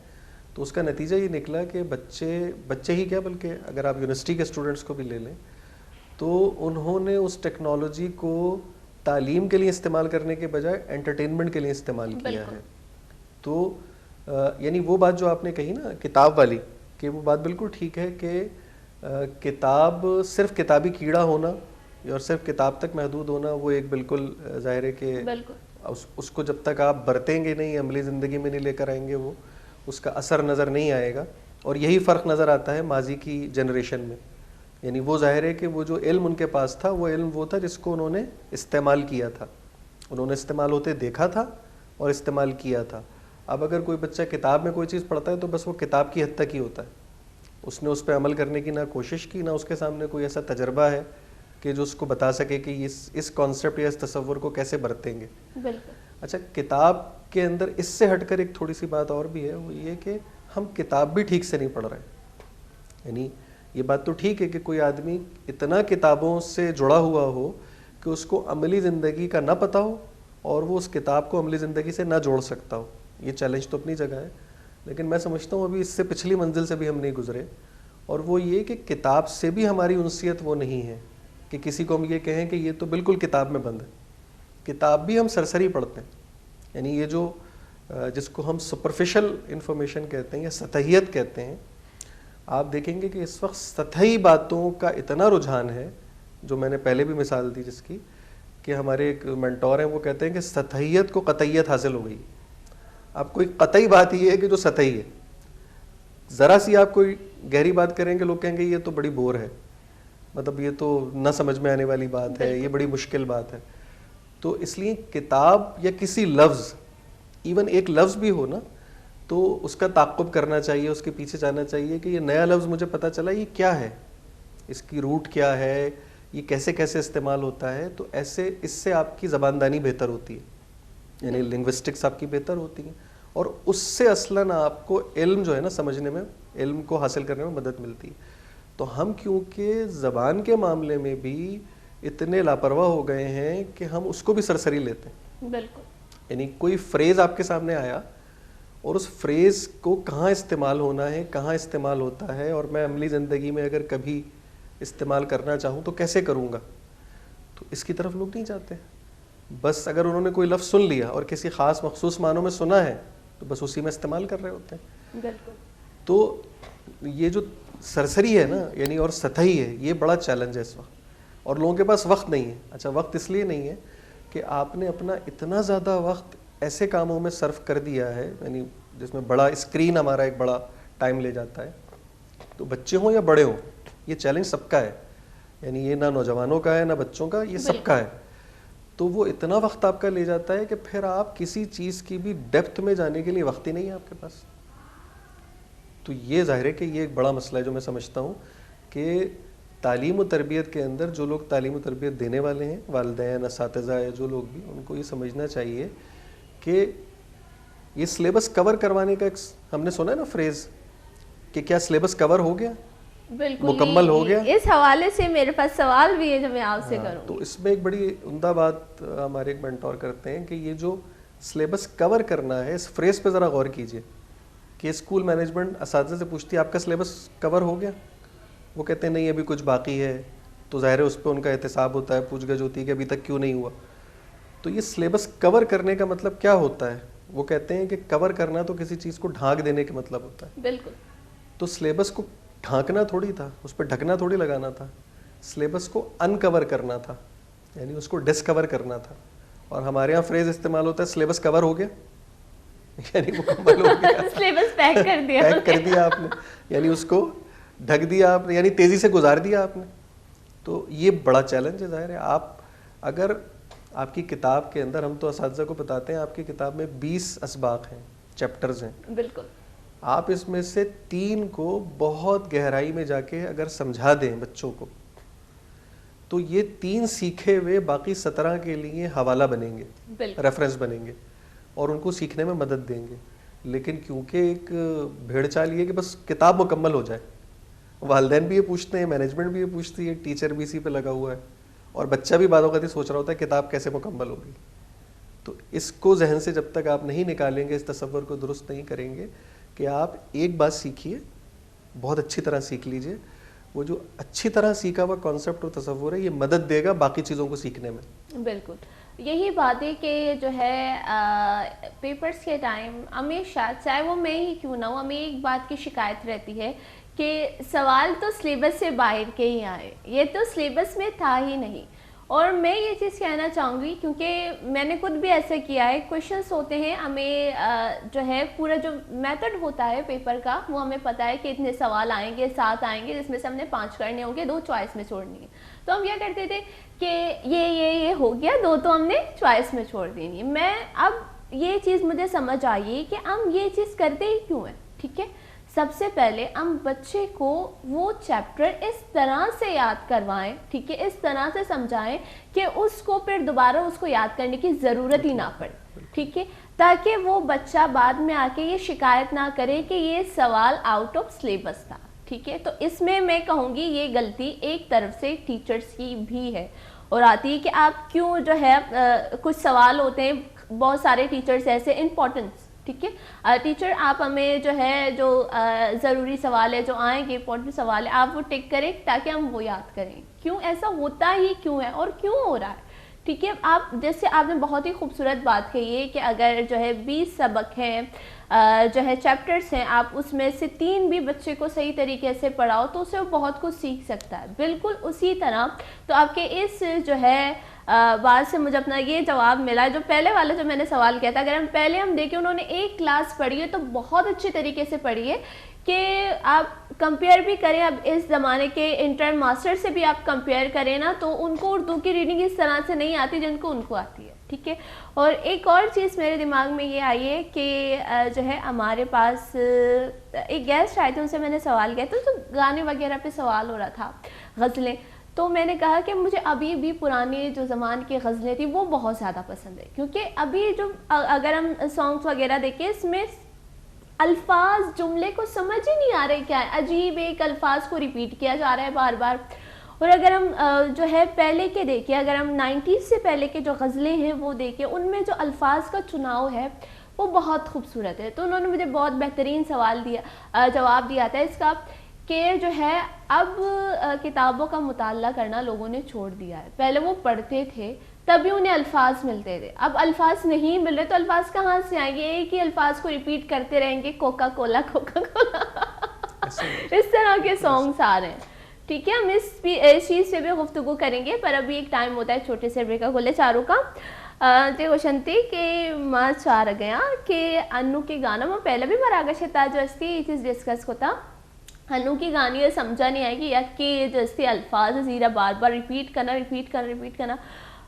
تو اس کا نتیجہ یہ نکلا کہ بچے ہی کیا بلکہ اگر آپ یونیورسٹی کے اسٹوڈنٹس کو بھی لے لیں تو انہوں نے اس ٹیکنالوجی کو تعلیم کے لیے استعمال کرنے کے بجائے انٹرٹینمنٹ کے لیے استعمال کیا ہے. تو یعنی وہ بات جو آپ نے کہی نا کتاب والی, کہ وہ بات بالکل ٹھیک ہے کہ کتاب صرف کتابی کیڑا ہونا اور صرف کتاب تک محدود ہونا وہ ایک بالکل ظاہر ہے کہ اس کو جب تک آپ برتیں گے نہیں, عملی زندگی میں نہیں لے کر آئیں گے, وہ اس کا اثر نظر نہیں آئے گا. اور یہی فرق نظر آتا ہے ماضی کی جنریشن میں, یعنی وہ ظاہر ہے کہ وہ جو علم ان کے پاس تھا وہ علم وہ تھا جس کو انہوں نے استعمال کیا تھا, انہوں نے استعمال ہوتے دیکھا تھا اور استعمال کیا تھا. اب اگر کوئی بچہ کتاب میں کوئی چیز پڑھتا ہے تو بس وہ کتاب کی حد تک ہی ہوتا ہے, اس نے اس پہ عمل کرنے کی نہ کوشش کی, نہ اس کے سامنے کوئی ایسا تجربہ ہے کہ جو اس کو بتا سکے کہ اس کانسیپٹ یا اس تصور کو کیسے برتیں گے. بالکل. اچھا, کتاب کے اندر اس سے ہٹ کر ایک تھوڑی سی بات اور بھی ہے, وہ یہ کہ ہم کتاب بھی ٹھیک سے نہیں پڑھ رہے. یعنی یہ بات تو ٹھیک ہے کہ کوئی آدمی اتنا کتابوں سے جڑا ہوا ہو کہ اس کو عملی زندگی کا نہ پتہ ہو اور وہ اس کتاب کو عملی زندگی سے نہ جوڑ سکتا ہو. یہ چیلنج تو اپنی جگہ ہے, لیکن میں سمجھتا ہوں ابھی اس سے پچھلی منزل سے بھی ہم نہیں گزرے, اور وہ یہ کہ کتاب سے بھی ہماری انسیت وہ نہیں ہے کہ کسی کو ہم یہ کہیں کہ یہ تو بالکل کتاب میں بند ہے. کتاب بھی ہم سرسری پڑھتے ہیں. یعنی یہ جو جس کو ہم سپرفیشل انفارمیشن کہتے ہیں یا سطحیت کہتے ہیں, آپ دیکھیں گے کہ اس وقت سطحی باتوں کا اتنا رجحان ہے, جو میں نے پہلے بھی مثال دی جس کی, کہ ہمارے ایک مینٹور ہیں وہ کہتے ہیں کہ سطحیت کو قطعیت حاصل ہو گئی. اب کوئی قطعی بات یہ ہے کہ جو سطحی ہے, ذرا سی آپ کوئی گہری بات کریں گے لوگ کہیں گے یہ تو بڑی بور ہے, مطلب یہ تو نہ سمجھ میں آنے والی بات ہے, یہ بڑی مشکل بات ہے. تو اس لیے کتاب یا کسی لفظ, ایون ایک لفظ بھی ہو نا, تو اس کا تعقب کرنا چاہیے, اس کے پیچھے جانا چاہیے کہ یہ نیا لفظ مجھے پتہ چلا یہ کیا ہے, اس کی روٹ کیا ہے, یہ کیسے کیسے استعمال ہوتا ہے. تو ایسے اس سے آپ کی زباندانی بہتر ہوتی ہے, یعنی لنگوسٹکس آپ کی بہتر ہوتی ہیں, اور اس سے اصلاً آپ کو علم جو ہے نا سمجھنے میں, علم کو حاصل کرنے میں مدد ملتی ہے. تو ہم کیونکہ زبان کے معاملے میں بھی اتنے لاپرواہ ہو گئے ہیں کہ ہم اس کو بھی سرسری لیتے ہیں. بالکل. یعنی کوئی فریز آپ کے سامنے آیا اور اس فریز کو کہاں استعمال ہونا ہے, کہاں استعمال ہوتا ہے, اور میں عملی زندگی میں اگر کبھی استعمال کرنا چاہوں تو کیسے کروں گا, تو اس کی طرف لوگ نہیں جاتے. بس اگر انہوں نے کوئی لفظ سن لیا اور کسی خاص مخصوص معنوں میں سنا ہے تو بس اسی میں استعمال کر رہے ہوتے ہیں. بالکل. تو یہ جو سرسری ہے نا, یعنی اور سطحی ہے, یہ بڑا چیلنج ہے اس وقت, اور لوگوں کے پاس وقت نہیں ہے. اچھا, وقت اس لیے نہیں ہے کہ آپ نے اپنا اتنا زیادہ وقت ایسے کاموں میں صرف کر دیا ہے, یعنی جس میں بڑا اسکرین ہمارا ایک بڑا ٹائم لے جاتا ہے. تو بچے ہوں یا بڑے ہوں, یہ چیلنج سب کا ہے. یعنی یہ نہ نوجوانوں کا ہے نہ بچوں کا, یہ سب کا ہے. تو وہ اتنا وقت آپ کا لے جاتا ہے کہ پھر آپ کسی چیز کی بھی ڈیپتھ میں جانے کے لیے وقت ہی نہیں ہے آپ کے پاس. تو یہ ظاہر ہے کہ یہ ایک بڑا مسئلہ ہے جو میں سمجھتا ہوں کہ تعلیم و تربیت کے اندر جو لوگ تعلیم و تربیت دینے والے ہیں, والدین, اساتذہ یا جو لوگ بھی, ان کو یہ سمجھنا چاہیے کہ یہ سلیبس کور کروانے کا ایک ہم نے سنا ہے نا فریز کہ کیا سلیبس کور ہو گیا, بالکل مکمل ہو گیا. اس حوالے سے میرے پاس سوال بھی ہے جو میں آپ سے کروں. تو اس میں ایک بڑی عمدہ بات ہمارے ایک مینٹور کرتے ہیں کہ یہ جو سلیبس کور کرنا ہے, اس فریز پہ ذرا غور کیجئے کہ اسکول مینجمنٹ اساتذہ سے پوچھتی ہے آپ کا سلیبس کور ہو گیا, وہ کہتے ہیں نہیں ابھی کچھ باقی ہے, تو ظاہر ہے اس پہ ان کا احتساب ہوتا ہے, پوچھ گچھ ہوتی ہے کہ ابھی تک کیوں نہیں ہوا. تو یہ سلیبس کور کرنے کا مطلب کیا ہوتا ہے, وہ کہتے ہیں کہ کور کرنا تو کسی چیز کو ڈھانک دینے کا مطلب ہوتا ہے. بالکل. تو سلیبس کو ڈھانکنا تھوڑی تھا, اس پہ ڈھکنا تھوڑی لگانا تھا, سلیبس کو انکور کرنا تھا, یعنی اس کو ڈسکور کرنا تھا. اور ہمارے یہاں فریز استعمال ہوتا ہے سلیبس کور ہو گیا, یعنی مکمل ہو گیا, سلیبس پیک کر دیا, پیک کر دیا آپ نے, یعنی اس کو ڈھک دیا آپ نے, یعنی تیزی سے گزار دیا آپ نے. تو یہ بڑا چیلنج ہے. ظاہر ہے آپ اگر آپ کی کتاب کے اندر, ہم تو اساتذہ کو بتاتے ہیں آپ کی کتاب میں 20 اسباق ہیں, چیپٹرز ہیں, بالکل, آپ اس میں سے 3 کو بہت گہرائی میں جا کے اگر سمجھا دیں بچوں کو تو یہ 3 سیکھے ہوئے باقی 17 کے لیے حوالہ بنیں گے, ریفرنس بنیں گے, اور ان کو سیکھنے میں مدد دیں گے. لیکن کیونکہ ایک بھیڑ چال یہ کہ بس کتاب مکمل ہو جائے, والدین بھی یہ پوچھتے ہیں, مینجمنٹ بھی یہ پوچھتی ہے, ٹیچر بھی اسی پہ لگا ہوا ہے, اور بچہ بھی بعض اوقات سوچ رہا ہوتا ہے کتاب کیسے مکمل ہوگی. تو اس کو ذہن سے جب تک آپ نہیں نکالیں گے, اس تصور کو درست نہیں کریں گے کہ آپ ایک بات سیکھیے, بہت اچھی طرح سیکھ لیجئے, وہ جو اچھی طرح سیکھا ہوا کانسیپٹ اور تصور ہے یہ مدد دے گا باقی چیزوں کو سیکھنے میں. بالکل یہی بات ہے کہ جو ہے پیپرز کے ٹائم ہمیشہ, چاہے وہ میں ہی کیوں نہ ہوں, ہمیں ایک بات کی شکایت رہتی ہے کہ سوال تو سلیبس سے باہر کے ہی آئے, یہ تو سلیبس میں تھا ہی نہیں. اور میں یہ چیز کہنا چاہوں گی کیونکہ میں نے خود بھی ایسا کیا ہے, کویشچنس ہوتے ہیں, ہمیں جو ہے پورا جو میتھڈ ہوتا ہے پیپر کا وہ ہمیں پتہ ہے کہ اتنے سوال آئیں گے, 7 آئیں گے, جس میں سے ہم نے 5 کرنے ہوں گے, 2 چوائس میں چھوڑنی ہے. تو ہم کیا کرتے تھے کہ یہ ہو گیا, 2 تو ہم نے چوائس میں چھوڑ دینی. میں اب یہ چیز مجھے سمجھ آئی کہ ہم یہ چیز کرتے ہی کیوں ہیں. ٹھیک ہے, سب سے پہلے ہم بچے کو وہ چیپٹر اس طرح سے یاد کروائیں, ٹھیک ہے, اس طرح سے سمجھائیں کہ اس کو پھر دوبارہ اس کو یاد کرنے کی ضرورت ہی نہ پڑے. ٹھیک ہے, تاکہ وہ بچہ بعد میں آ کے یہ شکایت نہ کرے کہ یہ سوال آؤٹ آف سلیبس تھا. ٹھیک ہے, تو اس میں کہوں گی یہ غلطی ایک طرف سے ٹیچرز کی بھی ہے اور آتی ہے کہ آپ کیوں جو ہے کچھ سوال ہوتے ہیں, بہت سارے ٹیچرز ایسے امپورٹنس, ٹھیک ہے ٹیچر آپ ہمیں جو ہے جو ضروری سوال ہے جو آئیں گے امپورٹنٹ سوال ہے آپ وہ ٹک کریں تاکہ ہم وہ یاد کریں. کیوں ایسا ہوتا ہی کیوں ہے اور کیوں ہو رہا ہے؟ ٹھیک ہے, آپ جیسے آپ نے بہت ہی خوبصورت بات کہی ہے کہ اگر جو ہے 20 سبق ہیں جو ہے چیپٹرز ہیں, آپ اس میں سے 3 بھی بچے کو صحیح طریقے سے پڑھاؤ تو اسے وہ بہت کچھ سیکھ سکتا ہے. بالکل اسی طرح تو آپ کے اس جو ہے بات سے مجھے اپنا یہ جواب ملا جو پہلے والا جو میں نے سوال کیا تھا. اگر ہم دیکھیں انہوں نے ایک کلاس پڑھی ہے تو بہت اچھے طریقے سے پڑھی ہے کہ آپ کمپیئر بھی کریں. اب اس زمانے کے انٹر ماسٹر سے بھی آپ کمپیئر کریں نا تو ان کو اردو کی ریڈنگ اس طرح سے نہیں آتی جن کو ان کو آتی ہے. ٹھیک ہے, اور ایک اور چیز میرے دماغ میں یہ آئی ہے کہ جو ہے ہمارے پاس ایک گیسٹ آئے تھے, ان سے میں نے سوال کیا تھا تو گانے وغیرہ پہ سوال ہو رہا تھا, غزلیں. تو میں نے کہا کہ مجھے ابھی بھی پرانی جو زمان کی غزلیں تھیں وہ بہت زیادہ پسند ہے, کیونکہ ابھی جو اگر ہم سانگس وغیرہ دیکھیں اس میں الفاظ جملے کو سمجھ ہی نہیں آ رہے کیا ہے, عجیب ایک الفاظ کو ریپیٹ کیا جا رہا ہے بار بار. اور اگر ہم جو ہے پہلے کے دیکھیں, اگر ہم 90s سے پہلے کے جو غزلیں ہیں وہ دیکھیں, ان میں جو الفاظ کا چناؤ ہے وہ بہت خوبصورت ہے. تو انہوں نے مجھے بہت بہترین جواب دیا تھا اس کا کہ جو ہے اب کتابوں کا مطالعہ کرنا لوگوں نے چھوڑ دیا ہے. پہلے وہ پڑھتے تھے تبھی انہیں الفاظ ملتے تھے, اب الفاظ نہیں مل رہے تو الفاظ کہاں سے آئیں گے؟ ایک ہی الفاظ کو ریپیٹ کرتے رہیں گے, کوکا کولا کوکا کولا, اس طرح کے سانگس آ رہے ہیں. ٹھیک ہے, ہم اس چیز پہ بھی گفتگو کریں گے, پر ابھی ایک ٹائم ہوتا ہے چھوٹے سے بریک کا گولے چاروں کا. وشنتی کہ ماں چار گیا کہ انو کے گانا میں پہلے بھی مراگشتا جو اس کی چیز ڈسکس ہوتا انو کی گانی یہ سمجھا نہیں آئے گی یا کہ جو اس کے الفاظ زیرہ بار بار ریپیٹ کرنا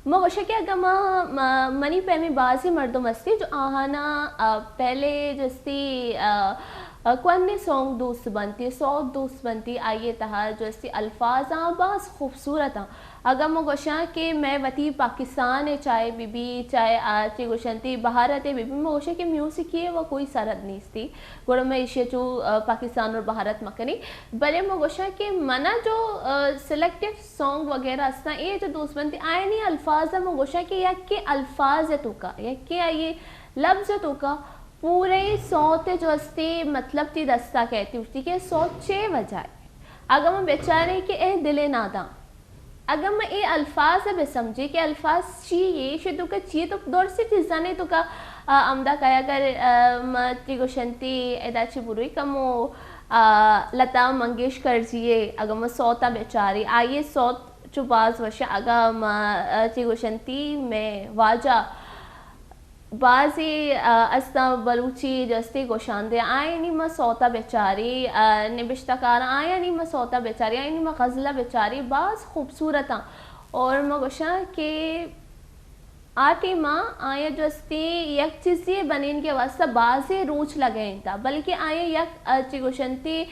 موشہ کیا گما منی پیمی بازی مردم استی جو آہانا پہلے جستی کونے سونگ دوست بنتی سوت دوست بنتی آئیے تہا جو اس الفاظ باز خوبصورت ہیں. اگر میں گوشاں کہ میں وطی پاکستان ہے چاہے بی بی چاہے آج گوشنتی بھارت ہے بی بی میں گوشا کہ میوزک ہے وہ کوئی سرحد نہیں تھی گوڑا میں ایشیا چو پاکستان اور بھارت مکنی بلے میں گوشا کہ منا جو سلیکٹیو سانگ وغیرہ اسنا یہ جو دوست بنتی آئے نہیں الفاظ ہے میں گوشا کہ یک کے الفاظ ہے تو کا یک کے آئیے لفظ ہے تو کا پورے سوت جو استے مطلب تی دستا کہتی ہوتی کہ سوت چے وجہ اگر میں بیچارے کہ اے دل ناداں اگر میں یہ الفاظ ہے بے سمجھے کہ الفاظ چیئے شدو کا چیئے تو دور سے چیزاں نہیں تو کا امدہ کہا اگر تی گوشنتی ایدہ چی بروئی کمو لتا منگیشکر جیے اگر میں سوتا بیچاری آئیے سوت چو باز وشا اگر میں تی گوشنتی میں واجہ بعضی اسنا بلوچی جستی گوشاندے آئے نہیں میں سوتا بیچاری نبشتکار آئے نہیں میں سوتا بیچاری آئے نہیں میں غزلہ بیچاری بعض خوبصورت ہیں اور میں گوشاں کہ آتی ماں آیا جستی یک چیزی بنین کے واسطہ بعضی روچ لگیں تھا بلکہ آئے یک چی گوشنتی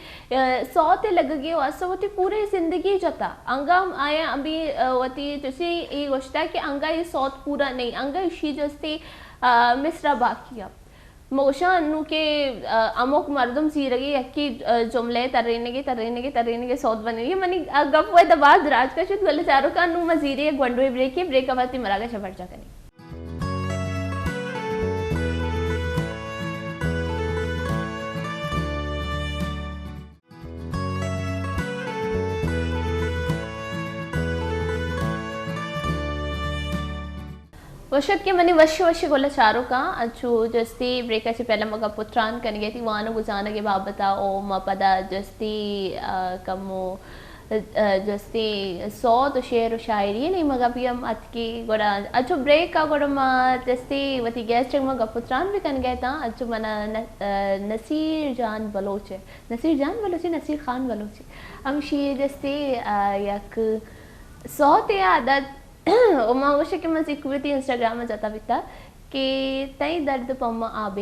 سوتے لگ گئے واسطہ وہ تی پوری زندگی جتا انگا آئے ابھی وطی جسی یہ گوشتا ہے کہ انگا یہ سوت پورا نہیں انگا اسی جستی مصرہ باقیہ موشا انو کے اموک مردم زیرگی یکی جملے ترینگی کے سوت بنی منی گپ ہوئے دباز دراج کا شد گلے چاروں کا انو مزیری گونڈوی بریک آواتی مراگا شبر جا کنی. وشد کے منی وشی گولا چاروں کا اچھو جستی بریکا سے پہلا مگا پتران کرنے گئی تھی وانو گزانا کے بابتا او ما پدا جستی کمو جستی سوت و شعر و شاعری نہیں مگا بھی ہم ات کی گوڑا اچھو بریک کا گوڑا ما جستی وطی گیس چنگ مگا پتران بھی کن گئے تھا اچھو منا نصیر جان بلوچ ہے نصیر خان بلوچی ہمشی جستی یک سوت عادت ماں گوشا کہ میں ذکر تھی انسٹاگرام میں جاتا بکتا کہ تئی درد پما آب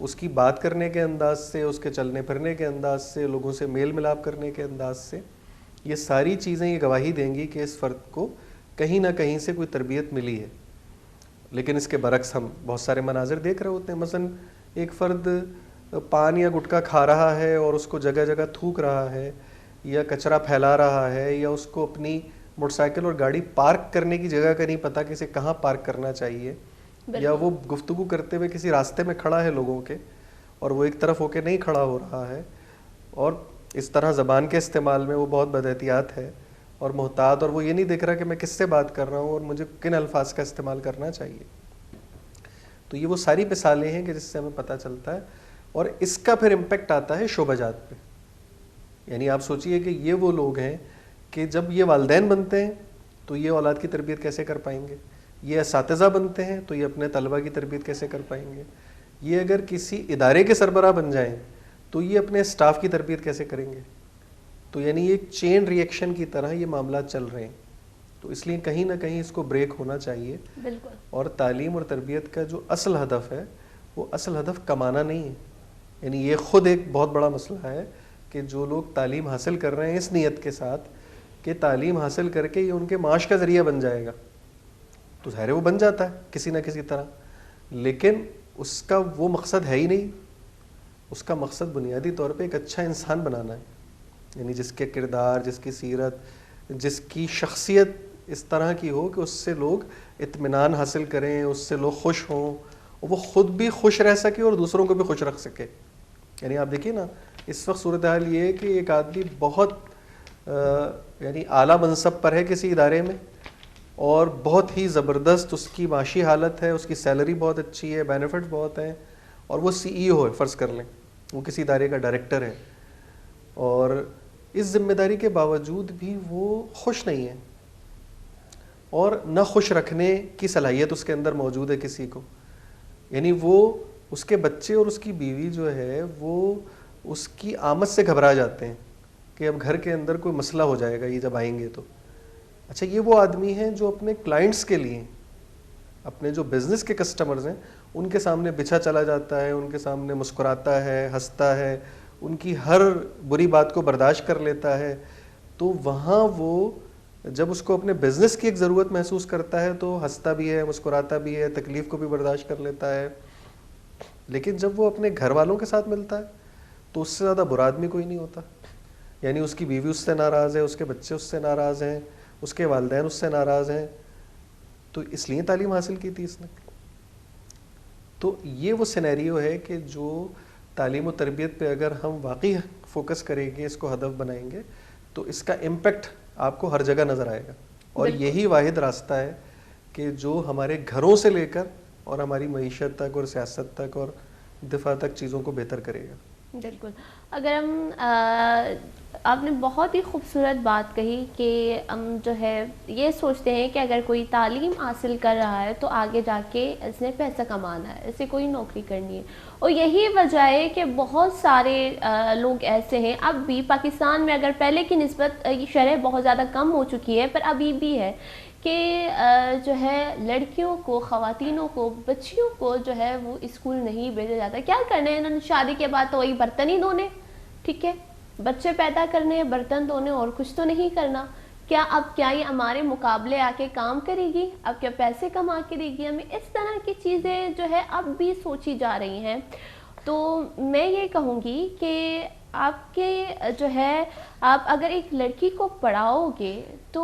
اس کی بات کرنے کے انداز سے, اس کے چلنے پھرنے کے انداز سے, لوگوں سے میل ملاپ کرنے کے انداز سے, یہ ساری چیزیں یہ گواہی دیں گی کہ اس فرد کو کہیں نہ کہیں سے کوئی تربیت ملی ہے. لیکن اس کے برعکس ہم بہت سارے مناظر دیکھ رہے ہوتے ہیں. مثلا ایک فرد پان یا گٹکا کھا رہا ہے اور اس کو جگہ جگہ تھوک رہا ہے, یا کچرا پھیلا رہا ہے, یا اس کو اپنی موٹر سائیکل اور گاڑی پارک کرنے کی جگہ کا نہیں پتہ کہ اسے کہاں پارک کرنا چاہیے, یا وہ گفتگو کرتے ہوئے کسی راستے میں کھڑا ہے لوگوں کے اور وہ ایک طرف ہو کے نہیں کھڑا ہو رہا ہے, اور اس طرح زبان کے استعمال میں وہ بہت بد احتیاط ہے اور محتاط, اور وہ یہ نہیں دیکھ رہا کہ میں کس سے بات کر رہا ہوں اور مجھے کن الفاظ کا استعمال کرنا چاہیے. تو یہ وہ ساری مثالیں ہیں کہ جس سے ہمیں پتہ چلتا ہے, اور اس کا پھر امپیکٹ آتا ہے شعبہ جات پہ. یعنی آپ سوچئے کہ یہ وہ لوگ ہیں کہ جب یہ والدین بنتے ہیں تو یہ اولاد کی تربیت کیسے کر پائیں گے, یہ اساتذہ بنتے ہیں تو یہ اپنے طلبہ کی تربیت کیسے کر پائیں گے, یہ اگر کسی ادارے کے سربراہ بن جائیں تو یہ اپنے اسٹاف کی تربیت کیسے کریں گے. تو یعنی ایک چین ری ایکشن کی طرح یہ معاملات چل رہے ہیں. تو اس لیے کہیں نہ کہیں اس کو بریک ہونا چاہیے. بالکل. اور تعلیم اور تربیت کا جو اصل ہدف ہے وہ اصل ہدف کمانا نہیں ہے. یعنی یہ خود ایک بہت بڑا مسئلہ ہے کہ جو لوگ تعلیم حاصل کر رہے ہیں اس نیت کے ساتھ کہ تعلیم حاصل کر کے یہ ان کے معاش کا ذریعہ بن جائے گا, تو ظاہر ہے وہ بن جاتا ہے کسی نہ کسی طرح, لیکن اس کا وہ مقصد ہے ہی نہیں. اس کا مقصد بنیادی طور پہ ایک اچھا انسان بنانا ہے, یعنی جس کے کردار, جس کی سیرت, جس کی شخصیت اس طرح کی ہو کہ اس سے لوگ اطمینان حاصل کریں, اس سے لوگ خوش ہوں, اور وہ خود بھی خوش رہ سکے اور دوسروں کو بھی خوش رکھ سکے. یعنی آپ دیکھیے نا, اس وقت صورتحال یہ ہے کہ ایک آدمی بہت یعنی اعلیٰ منصب پر ہے کسی ادارے میں, اور بہت ہی زبردست اس کی معاشی حالت ہے, اس کی سیلری بہت اچھی ہے, بینیفٹ بہت ہیں, اور وہ سی ای او ہے, فرض کر لیں وہ کسی ادارے کا ڈائریکٹر ہے, اور اس ذمہ داری کے باوجود بھی وہ خوش نہیں ہے, اور نہ خوش رکھنے کی صلاحیت اس کے اندر موجود ہے کسی کو. یعنی وہ اس کے بچے اور اس کی بیوی جو ہے وہ اس کی آمد سے گھبرا جاتے ہیں کہ اب گھر کے اندر کوئی مسئلہ ہو جائے گا یہ جب آئیں گے تو. اچھا, یہ وہ آدمی ہیں جو اپنے کلائنٹس کے لیے, اپنے جو بزنس کے کسٹمرز ہیں ان کے سامنے بچھا چلا جاتا ہے, ان کے سامنے مسکراتا ہے, ہنستا ہے, ان کی ہر بری بات کو برداشت کر لیتا ہے. تو وہاں وہ جب اس کو اپنے بزنس کی ایک ضرورت محسوس کرتا ہے تو ہنستا بھی ہے, مسکراتا بھی ہے, تکلیف کو بھی برداشت کر لیتا ہے. لیکن جب وہ اپنے گھر والوں کے ساتھ ملتا ہے تو اس سے زیادہ برا آدمی کوئی نہیں ہوتا. یعنی اس کی بیوی اس سے ناراض ہے, اس کے بچے اس سے ناراض ہیں, اس کے والدین اس سے ناراض ہیں, تو اس لیے تعلیم حاصل کی تھی اس نے. تو یہ وہ سینیریو ہے کہ جو تعلیم و تربیت پہ اگر ہم واقعی فوکس کریں گے, اس کو ہدف بنائیں گے, تو اس کا امپیکٹ آپ کو ہر جگہ نظر آئے گا. اور یہی واحد راستہ ہے کہ جو ہمارے گھروں سے لے کر اور ہماری معیشت تک اور سیاست تک اور دفاع تک چیزوں کو بہتر کرے گا. بالکل. اگر ہم آپ نے بہت ہی خوبصورت بات کہی کہ ہم جو ہے یہ سوچتے ہیں کہ اگر کوئی تعلیم حاصل کر رہا ہے تو آگے جا کے اس نے پیسہ کمانا ہے, اسے کوئی نوکری کرنی ہے. اور یہی وجہ ہے کہ بہت سارے لوگ ایسے ہیں اب بھی پاکستان میں, اگر پہلے کی نسبت یہ شرح بہت زیادہ کم ہو چکی ہے پر ابھی بھی ہے کہ جو ہے لڑکیوں کو, خواتینوں کو, بچیوں کو جو ہے وہ اسکول نہیں بھیجا جاتا. کیا کرنا ہے انہوں نے شادی کے بعد تو وہی برتن ہی دھونے, ٹھیک ہے, بچے پیدا کرنے, برتن دھونے, اور کچھ تو نہیں کرنا. کیا یہ ہمارے مقابلے آ کے کام کرے گی, اب کیا پیسے کما کے دے گی ہمیں؟ اس طرح کی چیزیں جو ہے اب بھی سوچی جا رہی ہیں. تو میں یہ کہوں گی کہ آپ کے جو ہے آپ اگر ایک لڑکی کو پڑھاؤ گے تو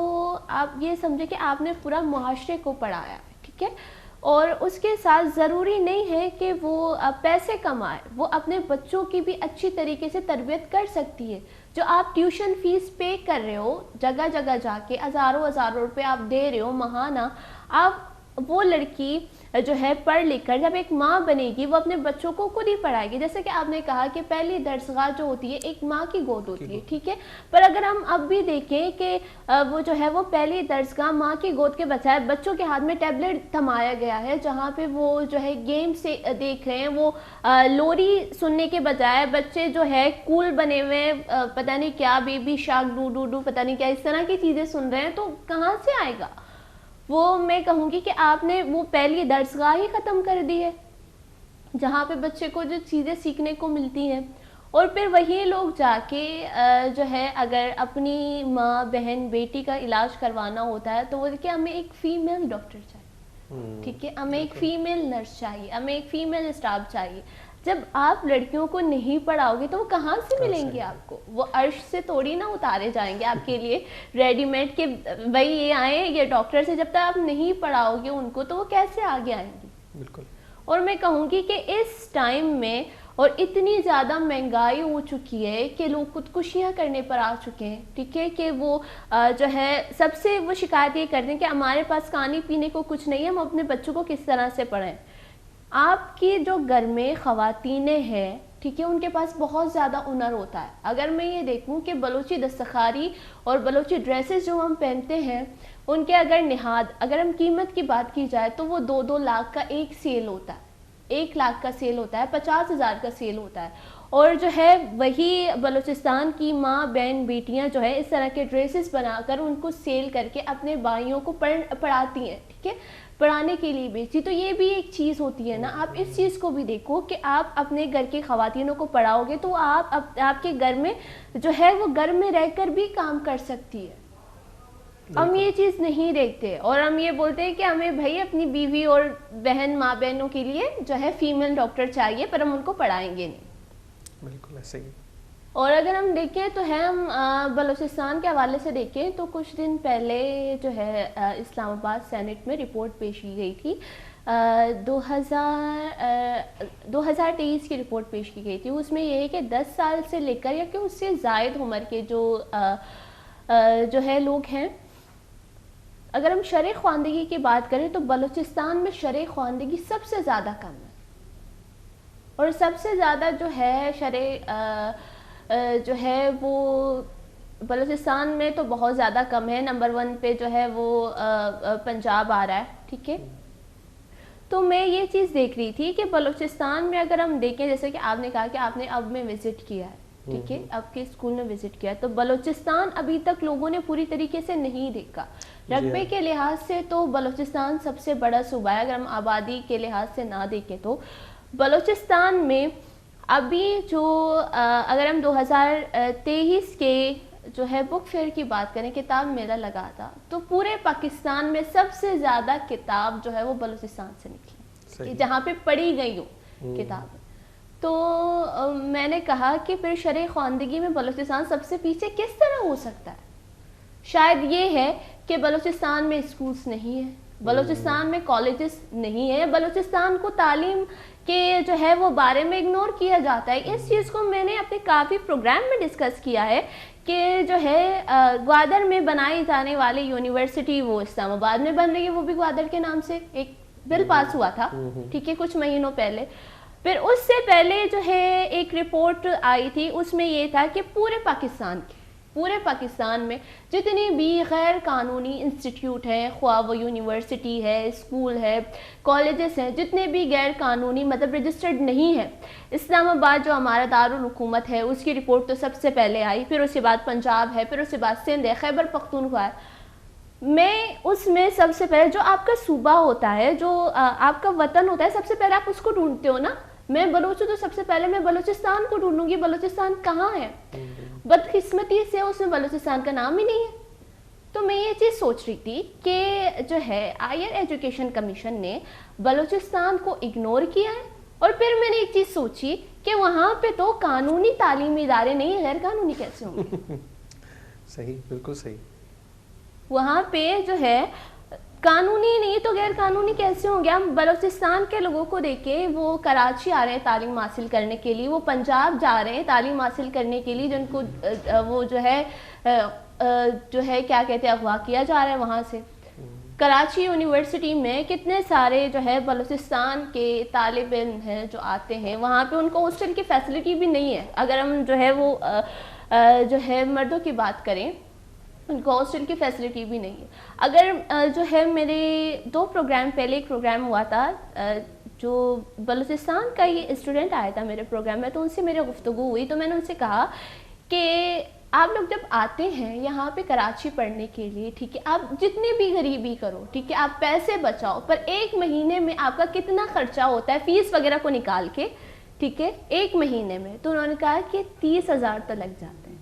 آپ یہ سمجھے کہ آپ نے پورا معاشرے کو پڑھایا, ٹھیک ہے. اور اس کے ساتھ ضروری نہیں ہے کہ وہ پیسے کمائے, وہ اپنے بچوں کی بھی اچھی طریقے سے تربیت کر سکتی ہے. جو آپ ٹیوشن فیس پے کر رہے ہو جگہ جگہ جا کے, ہزاروں روپے آپ دے رہے ہو ماہانہ, آپ وہ لڑکی جو ہے پڑھ لکھ کر جب ایک ماں بنے گی وہ اپنے بچوں کو خود ہی پڑھائے گی. جیسے کہ آپ نے کہا کہ پہلی درسگاہ جو ہوتی ہے ایک ماں کی گود ہوتی ہے, ٹھیک ہے. پر اگر ہم اب بھی دیکھیں کہ وہ جو ہے وہ پہلی درسگاہ ماں کی گود کے بجائے بچوں کے ہاتھ میں ٹیبلٹ تھمایا گیا ہے, جہاں پہ وہ جو ہے گیم سے دیکھ رہے ہیں, وہ لوری سننے کے بجائے بچے جو ہے کول بنے ہوئے پتہ نہیں کیا, baby shark do do do پتہ نہیں کیا, اس طرح کی چیزیں سن رہے ہیں. تو کہاں سے آئے گا؟ وہ میں کہوں گی کہ آپ نے وہ پہلی درسگاہ ہی ختم کر دی ہے. جہاں پہ بچے کو جو چیزیں سیکھنے کو ملتی ہیں، اور پھر وہی لوگ جا کے جو ہے اگر اپنی ماں بہن بیٹی کا علاج کروانا ہوتا ہے تو وہ کہ ہمیں ایک فیمیل ڈاکٹر چاہیے، ٹھیک ہے، ہمیں ایک فیمیل نرس چاہیے، ہمیں ایک فیمیل اسٹاف چاہیے. جب آپ لڑکیوں کو نہیں پڑھاؤ گے تو وہ کہاں سے ملیں گے آپ کو؟ وہ عرش سے تھوڑی نہ اتارے جائیں گے آپ کے لیے ریڈی میڈ کہ بھائی یہ آئیں یہ ڈاکٹر سے. جب تک آپ نہیں پڑھاؤ گے ان کو تو وہ کیسے آگے آئیں گی؟ بالکل. اور میں کہوں گی کہ اس ٹائم میں اور اتنی زیادہ مہنگائی ہو چکی ہے کہ لوگ خودکشیاں کرنے پر آ چکے ہیں، ٹھیک ہے، کہ وہ جو ہے سب سے وہ شکایت یہ کرتے ہیں کہ ہمارے پاس کھانے پینے کو کچھ نہیں ہے، ہم اپنے بچوں کو کس طرح سے پڑھائیں. آپ کی جو گھر میں خواتینیں ہیں، ٹھیک ہے، ان کے پاس بہت زیادہ ہنر ہوتا ہے. اگر میں یہ دیکھوں کہ بلوچی دستکاری اور بلوچی ڈریسز جو ہم پہنتے ہیں ان کے اگر نہاد اگر ہم قیمت کی بات کی جائے تو وہ 2-2 لاکھ کا ایک سیل ہوتا ہے، 1 لاکھ کا سیل ہوتا ہے، 50,000 کا سیل ہوتا ہے. اور جو ہے وہی بلوچستان کی ماں بہن بیٹیاں جو ہے اس طرح کے ڈریسز بنا کر ان کو سیل کر کے اپنے بھائیوں کو پڑھاتی ہیں، ٹھیک ہے، پڑھانے کے لیے بیچتی. تو یہ بھی ایک چیز ہوتی ہے نا. آپ اس چیز کو بھی دیکھو کہ آپ اپنے گھر کی خواتینوں کو پڑھاؤ گے تو آپ کے گھر میں جو ہے وہ گھر میں رہ کر بھی کام کر سکتی ہے. ہم یہ چیز نہیں دیکھتے اور ہم یہ بولتے ہیں کہ ہمیں بھائی اپنی بیوی اور بہن ماں بہنوں کے لیے جو ہے فیمیل ڈاکٹر چاہیے پر ہم ان کو پڑھائیں گے نہیں. بالکل ایسے ہی. اور اگر ہم دیکھیں تو ہے ہم بلوچستان کے حوالے سے دیکھیں تو کچھ دن پہلے جو ہے اسلام آباد سینٹ میں رپورٹ پیش کی گئی تھی، 2023 کی رپورٹ پیش کی گئی تھی. اس میں یہ ہے کہ 10 سال سے لے کر یا کہ اس سے زائد عمر کے جو ہے لوگ ہیں. اگر ہم شرح خواندگی کی بات کریں تو بلوچستان میں شرح خواندگی سب سے زیادہ کم ہے، اور سب سے زیادہ جو ہے شرح جو ہے وہ بلوچستان میں تو بہت زیادہ کم ہے. نمبر 1 پہ جو ہے وہ پنجاب آ رہا ہے، ٹھیک ہے. تو میں یہ چیز دیکھ رہی تھی کہ بلوچستان میں اگر ہم دیکھیں جیسے کہ آپ نے کہا کہ آپ نے اب میں وزٹ کیا ہے، ٹھیک ہے، آپ کے اسکول میں وزٹ کیا ہے، تو بلوچستان ابھی تک لوگوں نے پوری طریقے سے نہیں دیکھا. رقبے کے لحاظ سے تو بلوچستان سب سے بڑا صوبہ ہے، اگر ہم آبادی کے لحاظ سے نہ دیکھیں تو بلوچستان میں ابھی جو اگر ہم 2023 کے جو ہے بک فیئر کی بات کریں، کتاب میلہ لگا تھا، تو پورے پاکستان میں سب سے زیادہ کتاب جو ہے وہ بلوچستان سے نکلی جہاں پہ پڑھی گئی ہو کتاب. تو میں نے کہا کہ پھر شرح خواندگی میں بلوچستان سب سے پیچھے کس طرح ہو سکتا ہے؟ شاید یہ ہے کہ بلوچستان میں اسکولز نہیں ہیں، بلوچستان میں کالجز نہیں ہیں، بلوچستان کو تعلیم کے جو ہے وہ بارے میں اگنور کیا جاتا ہے. اس چیز کو میں نے اپنے کافی پروگرام میں ڈسکس کیا ہے کہ جو ہے گوادر میں بنائی جانے والی یونیورسٹی وہ اسلام آباد میں بن رہی ہے، وہ بھی گوادر کے نام سے ایک بل پاس ہوا تھا، ٹھیک ہے، کچھ مہینوں پہلے. پھر اس سے پہلے جو ہے ایک رپورٹ آئی تھی، اس میں یہ تھا کہ پورے پاکستان میں جتنی بھی غیر قانونی انسٹیٹیوٹ ہیں، خواہ وہ یونیورسٹی ہے، اسکول ہے، کالجز ہیں، جتنے بھی غیر قانونی مطلب رجسٹرڈ نہیں ہے، اسلام آباد جو ہمارا دارالحکومت ہے اس کی رپورٹ تو سب سے پہلے آئی، پھر اس کے بعد پنجاب ہے، پھر اس کے بعد سندھ ہے، خیبر پختونخوا ہے. میں اس میں سب سے پہلے جو آپ کا صوبہ ہوتا ہے، جو آپ کا وطن ہوتا ہے، سب سے پہلے آپ اس کو ڈھونڈتے ہو نا. میں بلوچ ہوں تو سب سے پہلے میں بلوچستان کو ڈھونڈوں گی، بلوچستان کہاں ہے. بدقسمتی سے اس میں بلوچستان کا نام ہی نہیں ہے. تو میں یہ چیز سوچ رہی تھی کہ جو ہے ہائر ایجوکیشن کمیشن نے بلوچستان کو اگنور کیا ہے. اور پھر میں نے ایک چیز سوچی کہ وہاں پہ تو قانونی تعلیمی ادارے نہیں، غیر قانونی کیسے ہوں گے؟ صحیح، بالکل صحیح. وہاں پہ جو ہے قانونی نہیں تو غیر قانونی کیسے ہوں گے؟ ہم بلوچستان کے لوگوں کو دیکھیں، وہ کراچی آ رہے ہیں تعلیم حاصل کرنے کے لیے، وہ پنجاب جا رہے ہیں تعلیم حاصل کرنے کے لیے، جن کو وہ جو ہے کیا کہتے ہیں اغوا کیا جا رہا ہے وہاں سے. کراچی یونیورسٹی میں کتنے سارے جو ہے بلوچستان کے طالب علم ہیں جو آتے ہیں، وہاں پہ ان کو ہاسٹل کی فیسلٹی بھی نہیں ہے. اگر ہم جو ہے وہ جو ہے مردوں کی بات کریں، ان کو ہاسٹل کی فیسلٹی بھی نہیں ہے. اگر جو ہے میرے 2 پروگرام پہلے ایک پروگرام ہوا تھا، جو بلوچستان کا یہ اسٹوڈنٹ آیا تھا میرے پروگرام میں، تو ان سے میری گفتگو ہوئی تو میں نے ان سے کہا کہ آپ لوگ جب آتے ہیں یہاں پہ کراچی پڑھنے کے لیے، ٹھیک ہے، آپ جتنی بھی غریبی کرو، ٹھیک ہے، آپ پیسے بچاؤ، پر ایک مہینے میں آپ کا کتنا خرچہ ہوتا ہے فیس وغیرہ کو نکال کے، ٹھیک ہے، ایک مہینے میں؟ تو انہوں نے کہا کہ 30,000 تو لگ جاتے ہیں.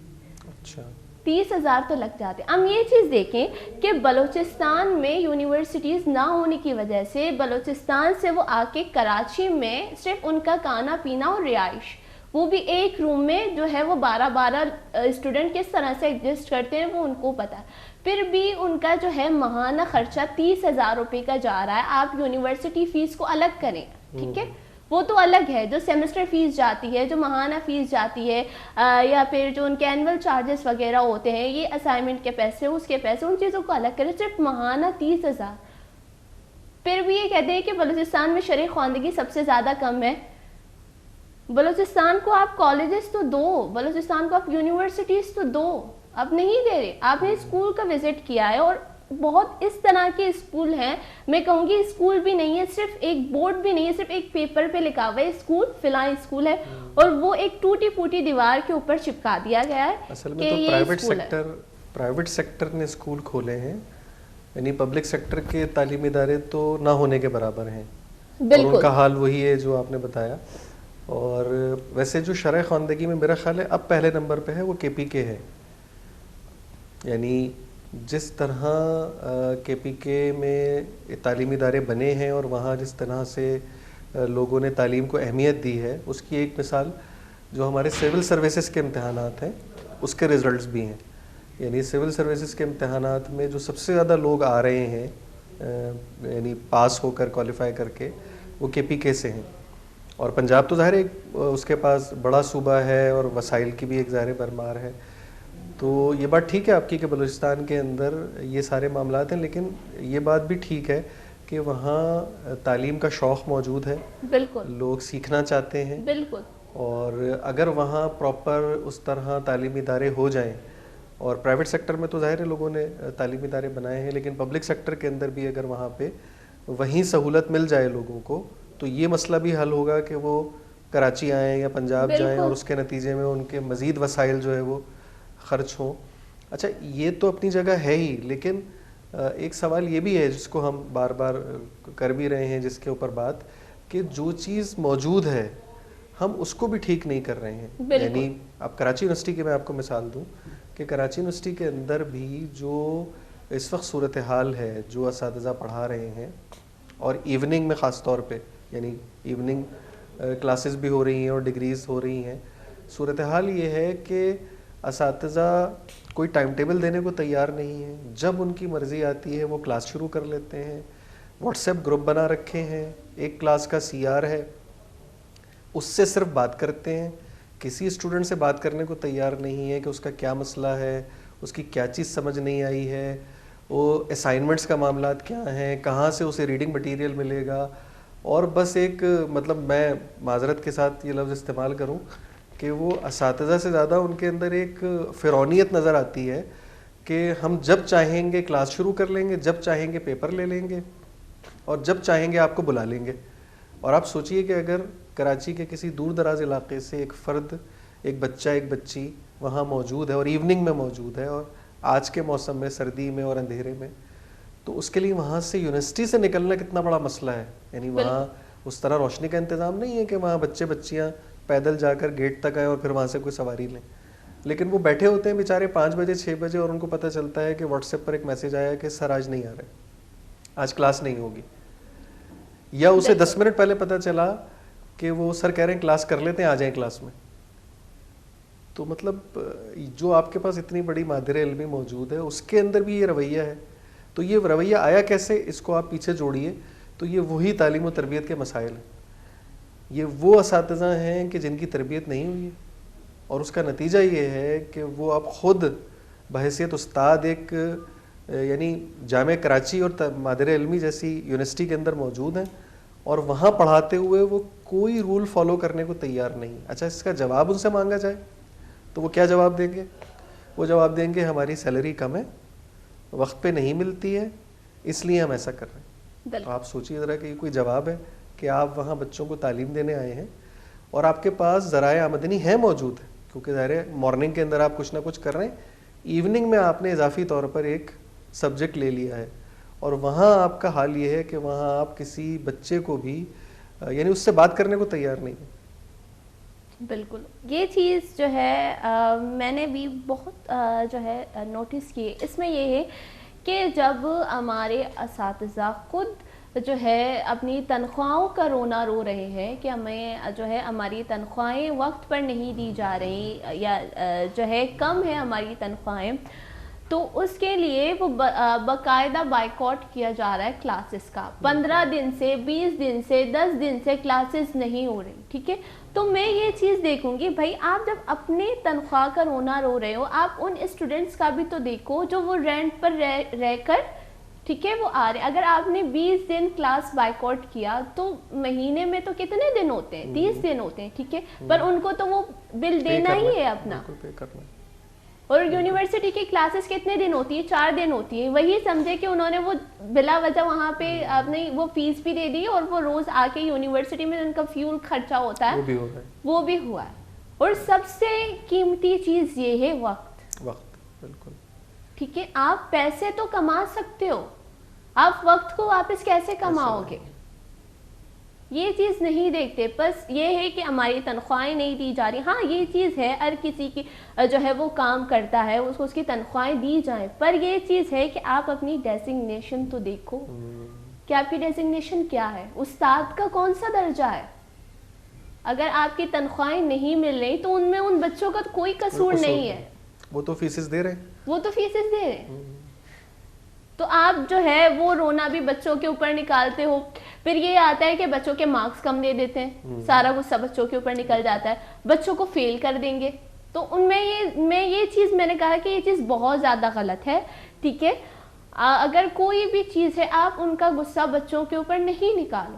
اچھا 30,000 تو لگ جاتے ہیں. ہم یہ چیز دیکھیں کہ بلوچستان میں یونیورسٹیز نہ ہونے کی وجہ سے بلوچستان سے وہ آ کے کراچی میں صرف ان کا کھانا پینا اور رہائش، وہ بھی ایک روم میں جو ہے وہ 12 اسٹوڈنٹ کس طرح سے ایڈجسٹ کرتے ہیں وہ ان کو پتہ ہے. پھر بھی ان کا جو ہے ماہانہ خرچہ 30,000 روپے کا جا رہا ہے. آپ یونیورسٹی فیس کو الگ کریں، ٹھیک ہے، وہ تو الگ ہے، جو سیمسٹر فیس جاتی ہے، جو ماہانہ فیس جاتی ہے، یا پھر جو ان کے اینول چارجز وغیرہ ہوتے ہیں، یہ اسائنمنٹ کے پیسے، اس کے پیسے، ان چیزوں کو الگ کریں. صرف ماہانہ 30,000. پھر بھی یہ کہتے ہیں کہ بلوچستان میں شرح خواندگی سب سے زیادہ کم ہے. بلوچستان کو آپ کالجز تو دو، بلوچستان کو آپ یونیورسٹیز تو دو، آپ نہیں دے رہے. آپ نے اسکول کا وزٹ کیا ہے اور بہت اس طرح کے اسکول ہیں، میں کہوں گی اسکول بھی نہیں ہے، صرف ایک بورڈ بھی نہیں ہے، صرف ایک پیپر پہ لکھا ہوا ہے اسکول فلاں اسکول ہے، اور وہ ایک ٹوٹی پھوٹی دیوار کے اوپر چپکا دیا گیا ہے. اصل میں تو پرائیویٹ سیکٹر نے اسکول کھولے ہیں، یعنی پبلک سیکٹر کے تعلیمی ادارے تو نہ ہونے کے برابر ہیں، اور ان کا حال وہی ہے جو آپ نے بتایا. اور ویسے جو شرح خواندگی میں میرا خیال ہے اب پہلے نمبر پہ ہے وہ کے پی کے ہے. یعنی جس طرح کے پی کے میں تعلیمی ادارے بنے ہیں اور وہاں جس طرح سے لوگوں نے تعلیم کو اہمیت دی ہے، اس کی ایک مثال جو ہمارے سول سروسز کے امتحانات ہیں اس کے رزلٹس بھی ہیں. یعنی سول سروسز کے امتحانات میں جو سب سے زیادہ لوگ آ رہے ہیں یعنی پاس ہو کر کوالیفائی کر کے، وہ کے پی کے سے ہیں. اور پنجاب تو ظاہر ایک اس کے پاس بڑا صوبہ ہے اور وسائل کی بھی ایک ظاہر بھرمار ہے. تو یہ بات ٹھیک ہے آپ کی کہ بلوچستان کے اندر یہ سارے معاملات ہیں، لیکن یہ بات بھی ٹھیک ہے کہ وہاں تعلیم کا شوق موجود ہے، بالکل لوگ سیکھنا چاہتے ہیں. بالکل. اور اگر وہاں پراپر اس طرح تعلیمی ادارے ہو جائیں، اور پرائیویٹ سیکٹر میں تو ظاہر ہے لوگوں نے تعلیمی ادارے بنائے ہیں، لیکن پبلک سیکٹر کے اندر بھی اگر وہاں پہ وہیں سہولت مل جائے لوگوں کو، تو یہ مسئلہ بھی حل ہوگا کہ وہ کراچی آئیں یا پنجاب جائیں اور اس کے نتیجے میں ان کے مزید وسائل جو ہے وہ خرچ ہوں. اچھا یہ تو اپنی جگہ ہے ہی، لیکن ایک سوال یہ بھی ہے جس کو ہم بار بار کر بھی رہے ہیں، جس کے اوپر بات کہ جو چیز موجود ہے ہم اس کو بھی ٹھیک نہیں کر رہے ہیں. یعنی اب کراچی یونیورسٹی کی میں آپ کو مثال دوں کہ کراچی یونیورسٹی کے اندر بھی جو اس وقت صورتحال ہے، جو اساتذہ پڑھا رہے ہیں، اور ایوننگ میں خاص طور پہ، یعنی ایوننگ کلاسز بھی ہو رہی ہیں اور ڈگریز ہو رہی ہیں، صورتحال یہ ہے کہ اساتذہ کوئی ٹائم ٹیبل دینے کو تیار نہیں ہیں. جب ان کی مرضی آتی ہے وہ کلاس شروع کر لیتے ہیں. واٹس ایپ گروپ بنا رکھے ہیں، ایک کلاس کا سی آر ہے، اس سے صرف بات کرتے ہیں. کسی اسٹوڈنٹ سے بات کرنے کو تیار نہیں ہے کہ اس کا کیا مسئلہ ہے، اس کی کیا چیز سمجھ نہیں آئی ہے، وہ اسائنمنٹس کا معاملات کیا ہیں، کہاں سے اسے ریڈنگ مٹیریل ملے گا. اور بس ایک مطلب میں معذرت کے ساتھ یہ لفظ استعمال کروں کہ وہ اساتذہ سے زیادہ ان کے اندر ایک فرعونیت نظر آتی ہے کہ ہم جب چاہیں گے کلاس شروع کر لیں گے، جب چاہیں گے پیپر لے لیں گے، اور جب چاہیں گے آپ کو بلا لیں گے. اور آپ سوچئے کہ اگر کراچی کے کسی دور دراز علاقے سے ایک فرد، ایک بچہ، ایک بچی وہاں موجود ہے اور ایوننگ میں موجود ہے، اور آج کے موسم میں سردی میں اور اندھیرے میں، تو اس کے لیے وہاں سے یونیورسٹی سے نکلنا کتنا بڑا مسئلہ ہے. یعنی وہاں اس طرح روشنی کا انتظام نہیں ہے کہ وہاں بچے بچیاں پیدل جا کر گیٹ تک آئیں اور پھر وہاں سے کوئی سواری لیں. لیکن وہ بیٹھے ہوتے ہیں بیچارے 5 بجے 6 بجے، اور ان کو پتہ چلتا ہے کہ واٹس ایپ پر ایک میسج آیا کہ سر آج نہیں آ رہے، آج کلاس نہیں ہوگی. یا اسے 10 منٹ پہلے پتہ چلا کہ وہ سر کہہ رہے ہیں کلاس کر لیتے ہیں، آ جائیں کلاس میں. تو مطلب جو آپ کے پاس اتنی بڑی مادر علمی موجود ہے اس کے اندر بھی یہ رویہ ہے. تو یہ رویہ آیا کیسے، اس کو آپ پیچھے جوڑیے تو یہ وہی تعلیم و تربیت کے مسائل ہیں. یہ وہ اساتذہ ہیں کہ جن کی تربیت نہیں ہوئی ہے، اور اس کا نتیجہ یہ ہے کہ وہ اب خود بحیثیت استاد ایک یعنی جامعہ کراچی اور مادر علمی جیسی یونیورسٹی کے اندر موجود ہیں، اور وہاں پڑھاتے ہوئے وہ کوئی رول فالو کرنے کو تیار نہیں. اچھا اس کا جواب ان سے مانگا جائے تو وہ کیا جواب دیں گے؟ وہ جواب دیں گے ہماری سیلری کم ہے، وقت پہ نہیں ملتی ہے، اس لیے ہم ایسا کر رہے ہیں. تو آپ سوچیے ذرا کہ یہ کوئی جواب ہے کہ آپ وہاں بچوں کو تعلیم دینے آئے ہیں اور آپ کے پاس ذرائع آمدنی ہیں موجود ہے، کیونکہ ظاہر ہے مارننگ کے اندر آپ کچھ نہ کچھ کر رہے ہیں, ایوننگ میں آپ نے اضافی طور پر ایک سبجیکٹ لے لیا ہے, اور وہاں آپ کا حال یہ ہے کہ وہاں آپ کسی بچے کو بھی یعنی اس سے بات کرنے کو تیار نہیں ہے. بالکل, یہ چیز جو ہے میں نے بھی بہت جو ہے نوٹس کی. اس میں یہ ہے کہ جب ہمارے اساتذہ خود جو ہے اپنی تنخواہوں کا رونا رو رہے ہیں کہ ہمیں جو ہے ہماری تنخواہیں وقت پر نہیں دی جا رہی یا جو ہے کم ہے ہماری تنخواہیں, تو اس کے لیے وہ باقاعدہ بائیکاٹ کیا جا رہا ہے کلاسز کا. 15 دن سے 20 دن سے 10 دن سے کلاسز نہیں ہو رہی, ٹھیک ہے. تو میں یہ چیز دیکھوں گی بھائی آپ جب اپنے تنخواہ کا رونا رو رہے ہو, آپ ان اسٹوڈنٹس کا بھی تو دیکھو جو وہ رینٹ پر رہ کر ٹھیک ہے وہ آ رہے. اگر آپ نے 20 دن کلاس بائیکاٹ کیا تو مہینے میں تو کتنے دن ہوتے ہیں؟ 30 دن ہوتے ہیں, ٹھیک ہے. پر ان کو تو وہ بل دینا ہی ہے اپنا. اور یونیورسٹی کی کلاسز کتنے دن ہوتی ہے؟ 4 دن ہوتی ہے. وہی سمجھے کہ انہوں نے وہ بلا وجہ وہاں پہ اپنی وہ فیس بھی دے دی, اور وہ روز آ کے یونیورسٹی میں ان کا فیول خرچہ ہوتا ہے, وہ بھی ہوا ہے. اور سب سے قیمتی چیز یہ ہے وقت. بالکل ٹھیک ہے, آپ پیسے تو کما سکتے ہو, آپ وقت کو واپس کیسے کماؤ گے؟ یہ چیز نہیں دیکھتے. بس یہ ہے کہ ہماری تنخواہیں نہیں دی جا رہی. ہاں یہ چیز ہے ہر کسی کی جو ہے وہ کام کرتا ہے اس کو اس کی تنخواہیں دی جائیں, پر یہ چیز ہے کہ آپ اپنی ڈیزگنیشن تو دیکھو کہ آپ کی ڈیزگنیشن کیا ہے, استاد کا کون سا درجہ ہے. اگر آپ کی تنخواہیں نہیں مل رہی تو ان میں ان بچوں کا کوئی قصور نہیں ہے, وہ تو فیسز دے رہے ہیں. تو آپ جو ہے وہ رونا بھی بچوں کے اوپر نکالتے ہو. پھر یہ آتا ہے کہ بچوں کے مارکس کم دے دیتے ہیں, سارا غصہ بچوں کے اوپر نکل جاتا ہے, بچوں کو فیل کر دیں گے. تو ان میں یہ چیز میں نے کہا کہ یہ چیز بہت زیادہ غلط ہے, ٹھیک ہے. اگر کوئی بھی چیز ہے آپ ان کا غصہ بچوں کے اوپر نہیں نکالو.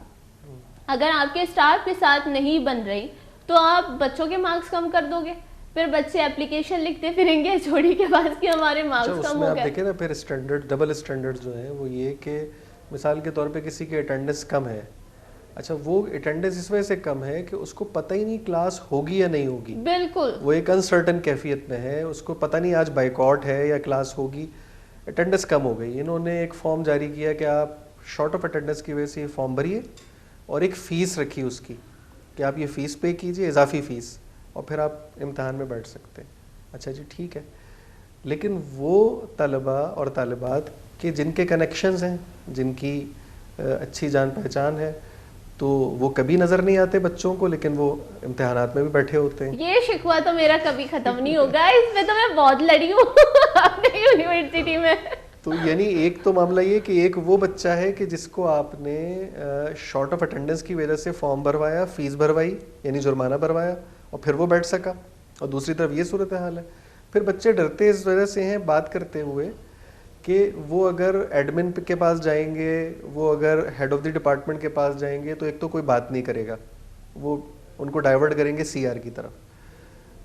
اگر آپ کے اسٹاف کے ساتھ نہیں بن رہی تو آپ بچوں کے مارکس کم کر دو گے, پھر بچے اپلیکیشن لکھتے پھریں گے چھوڑی کے پاس کہ ہمارے مارکس کم ہو گئے. آپ دیکھیں نا پھر اسٹینڈرڈ ڈبل اسٹینڈرڈ جو ہیں وہ یہ کہ مثال کے طور پہ کسی کی اٹینڈنس کم ہے, اچھا وہ اٹینڈنس اس وجہ سے کم ہے کہ اس کو پتہ ہی نہیں کلاس ہوگی یا نہیں ہوگی. بالکل, وہ ایک انسرٹن کیفیت میں ہے, اس کو پتہ نہیں آج بائیکاٹ ہے یا کلاس ہوگی, اٹینڈنس کم ہو گئی. انہوں نے ایک فارم جاری کیا کہ آپ شارٹ آف اٹینڈنس کی وجہ سے یہ فارم بھریے اور ایک فیس رکھی اس کی کہ آپ یہ فیس پے کیجئے, اضافی فیس, اور پھر آپ امتحان میں بیٹھ سکتے ہیں. اچھا جی ٹھیک ہے, لیکن وہ طلباء اور طالبات کہ جن کے کنیکشنز ہیں, جن کی اچھی جان پہچان ہے, تو وہ کبھی نظر نہیں آتے بچوں کو, لیکن وہ امتحانات میں بھی بیٹھے ہوتے ہیں. یہ شکوہ تو میرا کبھی ختم نہیں ہوگا, اس میں تو میں بہت لڑی ہوں اپنے یونیورسٹی میں. تو یعنی ایک تو معاملہ یہ کہ ایک وہ بچہ ہے کہ جس کو آپ نے شارٹ آف اٹینڈنس کی وجہ سے فارم بھروایا, فیس بھروائی یعنی جرمانہ بھروایا, اور پھر وہ بیٹھ سکا. اور دوسری طرف یہ صورتحال ہے. پھر بچے ڈرتے اس وجہ سے ہیں بات کرتے ہوئے کہ وہ اگر ایڈمن کے پاس جائیں گے, وہ اگر ہیڈ آف دی ڈپارٹمنٹ کے پاس جائیں گے تو ایک تو کوئی بات نہیں کرے گا, وہ ان کو ڈائیورٹ کریں گے سی آر کی طرف.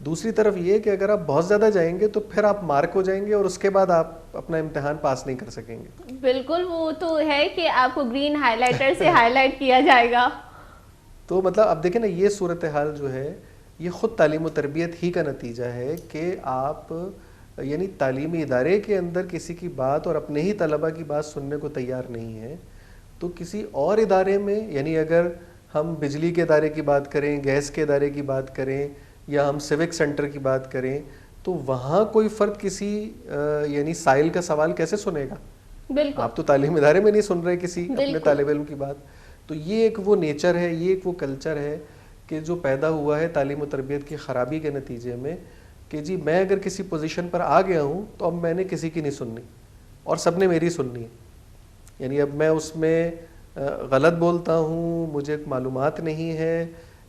دوسری طرف یہ کہ اگر آپ بہت زیادہ جائیں گے تو پھر آپ مارک ہو جائیں گے اور اس کے بعد آپ اپنا امتحان پاس نہیں کر سکیں گے. بالکل, وہ تو ہے کہ آپ کو گرین ہائی لائٹر سے ہائی لائٹ کیا جائے گا. تو مطلب اب دیکھیں نا, یہ صورتحال جو ہے یہ خود تعلیم و تربیت ہی کا نتیجہ ہے کہ آپ یعنی تعلیمی ادارے کے اندر کسی کی بات اور اپنے ہی طلباء کی بات سننے کو تیار نہیں ہے, تو کسی اور ادارے میں, یعنی اگر ہم بجلی کے ادارے کی بات کریں, گیس کے ادارے کی بات کریں, یا ہم سیوک سینٹر کی بات کریں, تو وہاں کوئی فرد کسی یعنی سائل کا سوال کیسے سنے گا؟ بالکل, آپ تو تعلیم ادارے میں نہیں سن رہے کسی اپنے طالب علم کی بات. تو یہ ایک وہ نیچر ہے, یہ ایک وہ کلچر ہے کہ جو پیدا ہوا ہے تعلیم و تربیت کی خرابی کے نتیجے میں, کہ جی میں اگر کسی پوزیشن پر آ گیا ہوں تو اب میں نے کسی کی نہیں سننی اور سب نے میری سننی ہے. یعنی اب میں اس میں غلط بولتا ہوں, مجھے معلومات نہیں ہے,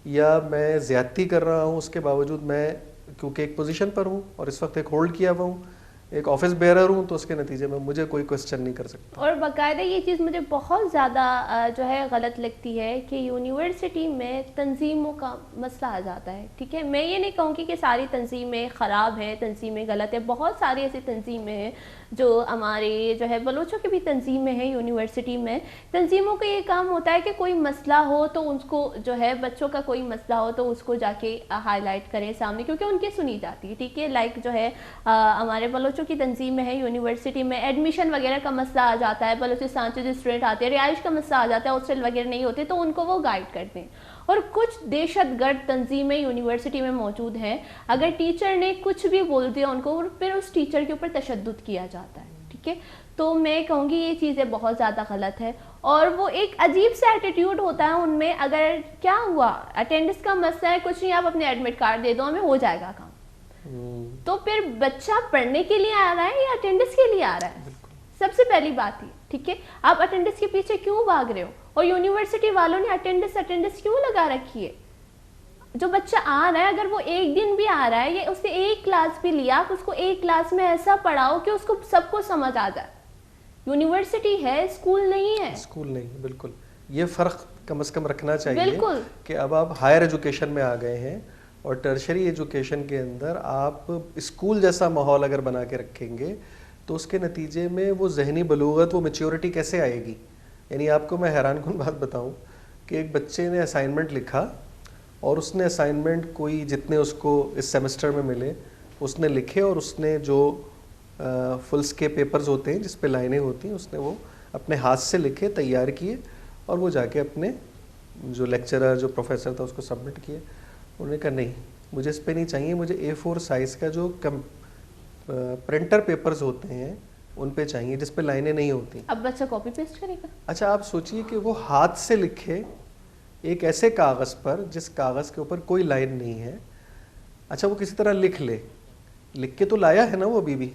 یا میں زیادتی کر رہا ہوں, اس کے باوجود میں کیونکہ ایک پوزیشن پر ہوں اور اس وقت ایک ہولڈ کیا ہوا ہوں, ایک آفس بیئرر ہوں, تو اس کے نتیجے میں مجھے کوئی کوسچن نہیں کر سکتا. اور باقاعدہ یہ چیز مجھے بہت زیادہ جو ہے غلط لگتی ہے کہ یونیورسٹی میں تنظیموں کا مسئلہ آ جاتا ہے. ٹھیک ہے, میں یہ نہیں کہوں گی کہ ساری تنظیمیں خراب ہیں, تنظیمیں غلط ہیں, بہت ساری ایسی تنظیمیں ہیں جو ہمارے جو ہے بلوچوں کی بھی تنظیمیں ہیں یونیورسٹی میں, تنظیموں کا یہ کام ہوتا ہے کہ کوئی مسئلہ ہو تو اس کو جو ہے بچوں کا کوئی مسئلہ ہو تو اس کو جا کے ہائی لائٹ کریں سامنے, کیونکہ ان کی سنی جاتی ہے. ٹھیک ہے, لائک جو ہے ہمارے بلوچوں کی تنظیم میں ہے یونیورسٹی میں ایڈمیشن وغیرہ کا مسئلہ آ جاتا ہے, بلوچستان سے جو اسٹوڈنٹ آتے ہیں رہائش کا مسئلہ آ جاتا ہے, ہاسٹل وغیرہ نہیں ہوتے تو ان کو وہ گائیڈ کرتے ہیں. اور کچھ دہشت گرد تنظیمیں یونیورسٹی میں موجود ہیں, اگر ٹیچر نے کچھ بھی بول دیا ان کو پھر اس ٹیچر کے اوپر تشدد کیا جاتا ہے. ٹھیک ہے, تو میں کہوں گی یہ چیزیں بہت زیادہ غلط ہے, اور وہ ایک عجیب سا ایٹیٹیوڈ ہوتا ہے ان میں, اگر کیا ہوا اٹینڈنس کا مسئلہ ہے کچھ نہیں, آپ اپنے ایڈمٹ کارڈ دے دو ہمیں ہو جائے گا کام. تو پھر بچہ پڑھنے کے لیے آ رہا ہے یا اٹینڈنس کے لیے آ رہا ہے؟ سب سے پہلی بات ہی. ٹھیک ہے, آپ اٹینڈنس کے پیچھے کیوں بھاگ رہے ہو؟ اور یونیورسٹی والوں نے اٹینڈنس کیوں لگا رکھی ہے؟ جو بچہ آ رہا ہے اگر وہ ایک دن بھی آ رہا ہے یا اس سے ایک کلاس بھی لیا, آپ اس کو ایک کلاس میں ایسا پڑھاؤ کہ اس کو سب کو سمجھ آ جائے. یونیورسٹی ہے, اسکول نہیں ہے. اسکول نہیں, بالکل. یہ فرق کم از کم رکھنا چاہیے بالکل کہ اب آپ ہائر ایجوکیشن میں آ گئے ہیں اور ٹرشری ایجوکیشن کے اندر آپ اسکول جیسا ماحول اگر بنا کے رکھیں گے تو اس کے نتیجے میں وہ ذہنی بلوغت, وہ میچیورٹی کیسے آئے گی؟ یعنی آپ کو میں حیران کن بات بتاؤں کہ ایک بچے نے اسائنمنٹ لکھا اور اس نے اسائنمنٹ کوئی جتنے اس کو اس سیمسٹر میں ملے اس نے لکھے, اور اس نے جو فل اسکیپ پیپرز ہوتے ہیں جس پہ لائنیں ہوتی ہیں اس نے وہ اپنے ہاتھ سے لکھے, تیار کیے, اور وہ جا کے اپنے جو لیکچرر جو پروفیسر تھا اس کو سبمٹ کیے. انہوں نے کہا نہیں مجھے اس پہ نہیں چاہیے, مجھے A4 سائز کا جو پرنٹر پیپرز ہوتے ہیں ان پہ چاہیے جس پہ لائنیں نہیں ہوتی. اب بچہ کاپی پیسٹ کرے گا. اچھا آپ سوچئے کہ وہ ہاتھ سے لکھے ایک ایسے کاغذ پر جس کاغذ کے اوپر کوئی لائن نہیں ہے, اچھا وہ کسی طرح لکھ کے تو لایا ہے نا وہ ابھی بھی.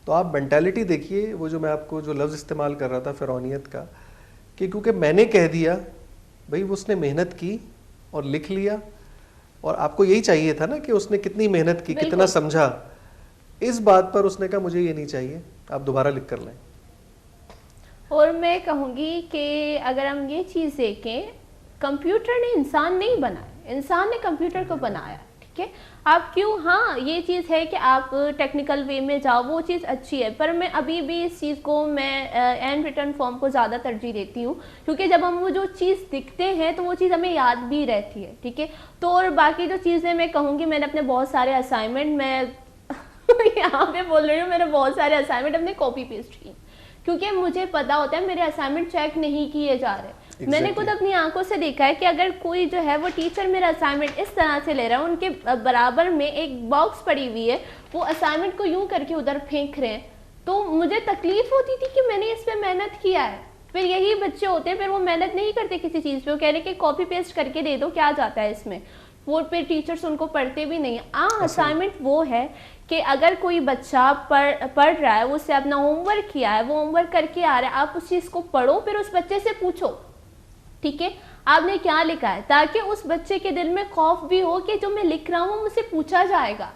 تو آپ مینٹیلٹی دیکھیے, وہ جو میں آپ کو جو لفظ استعمال کر رہا تھا فرعونیت کا, کہ کیونکہ میں نے کہہ دیا بھائی اس نے محنت کی اور لکھ لیا, اور آپ کو یہی چاہیے تھا نا کہ اس نے کتنی محنت کی, کتنا سمجھا. اس بات پر اس نے کہا مجھے یہ نہیں چاہیے, آپ دوبارہ لکھ کر لیں. اور میں کہوں گی کہ اگر ہم یہ چیز دیکھیں, کمپیوٹر نے انسان نہیں بنایا, انسان نے کمپیوٹر کو بنایا. ٹھیک ہے, آپ کیوں, ہاں یہ چیز ہے کہ آپ ٹیکنیکل وے میں جاؤ, وہ چیز اچھی ہے, پر میں ابھی بھی اس چیز کو میں ہینڈ ریٹن فارم کو زیادہ ترجیح دیتی ہوں, کیونکہ جب ہم وہ جو چیز دکھتے ہیں تو وہ چیز ہمیں یاد بھی رہتی ہے. ٹھیک ہے, تو اور باقی جو چیزیں میں کہوں گی, میں نے اپنے بہت سارے اسائنمنٹ, میں یہاں پہ بول رہی ہوں, میں نے بہت سارے اسائنمنٹ اپنے کاپی پیسٹ کی, کیونکہ مجھے پتا ہوتا ہے میرے اسائنمنٹ چیک نہیں کیے جا رہے. میں نے خود اپنی آنکھوں سے دیکھا ہے کہ اگر کوئی جو ہے وہ ٹیچر میرا اسائنمنٹ اس طرح سے لے رہا ہے, ان کے برابر میں ایک باکس پڑی ہوئی ہے, وہ اسائنمنٹ کو یوں کر کے ادھر پھینک رہے ہیں, تو مجھے تکلیف ہوتی تھی کہ میں نے اس پہ محنت کیا ہے. پھر یہی بچے ہوتے ہیں, پھر وہ محنت نہیں کرتے کسی چیز پہ, وہ کہہ رہے کہ کاپی پیسٹ کر کے دے دو, کیا جاتا ہے اس میں, وہ پھر ٹیچرس ان کو پڑھتے بھی نہیں. اسائنمنٹ وہ ہے کہ اگر کوئی بچہ پڑھ رہا ہے, اس سے اپنا ہوم ورک کیا ہے, وہ ہوم ورک کر کے آ رہا ہے, آپ اس چیز کو پڑھو, پھر اس بچے سے پوچھو ٹھیک ہے آپ نے کیا لکھا ہے, تاکہ اس بچے کے دل میں خوف بھی ہو کہ جو میں لکھ رہا ہوں وہ مجھ سے پوچھا جائے گا.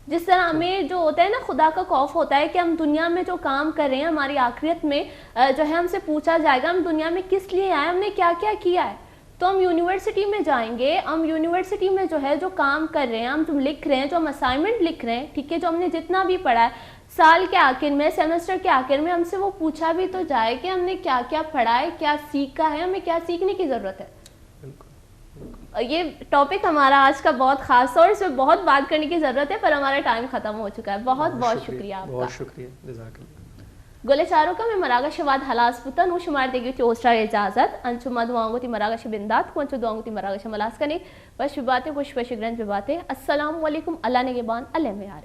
جس طرح ہمیں جو ہوتا ہے نا خدا کا خوف ہوتا ہے کہ ہم دنیا میں جو کام کر رہے ہیں ہماری آخرت میں جو ہے ہم سے پوچھا جائے گا, ہم دنیا میں کس لیے آئے, ہم نے کیا کیا کیا ہے. تو ہم یونیورسٹی میں جائیں گے, ہم یونیورسٹی میں جو ہے جو کام کر رہے ہیں, ہم جو لکھ رہے ہیں, جو ہم اسائنمنٹ لکھ رہے ہیں, ٹھیک ہے, جو ہم نے جتنا بھی پڑھا ہے سال کے آخر میں, سیمسٹر کے آخر میں, ہم سے وہ پوچھا بھی تو جائے کہ ہم نے کیا کیا پڑھا ہے, کیا سیکھا ہے, ہمیں کیا سیکھنے کی ضرورت ہے. یہ ٹاپک ہمارا آج کا بہت خاص اور اس میں بہت بات کرنے کی ضرورت ہے, پر ہمارا ٹائم ختم ہو چکا ہے. بہت بہت شکریہ آپ کا. بہت شکریہ, جزاک اللہ. گلے چاروں کا میں مراغا شواد حلاس پتن و شمار دے گی چوسٹا اجازت انچو مدوانگو تی مراغا شبندات کو انچو دوانگو تی مراغا شمالاس کنی بس باتیں خوش بشگرن باتیں. السلام علیکم, اللہ نگہبان, اللہ معیار.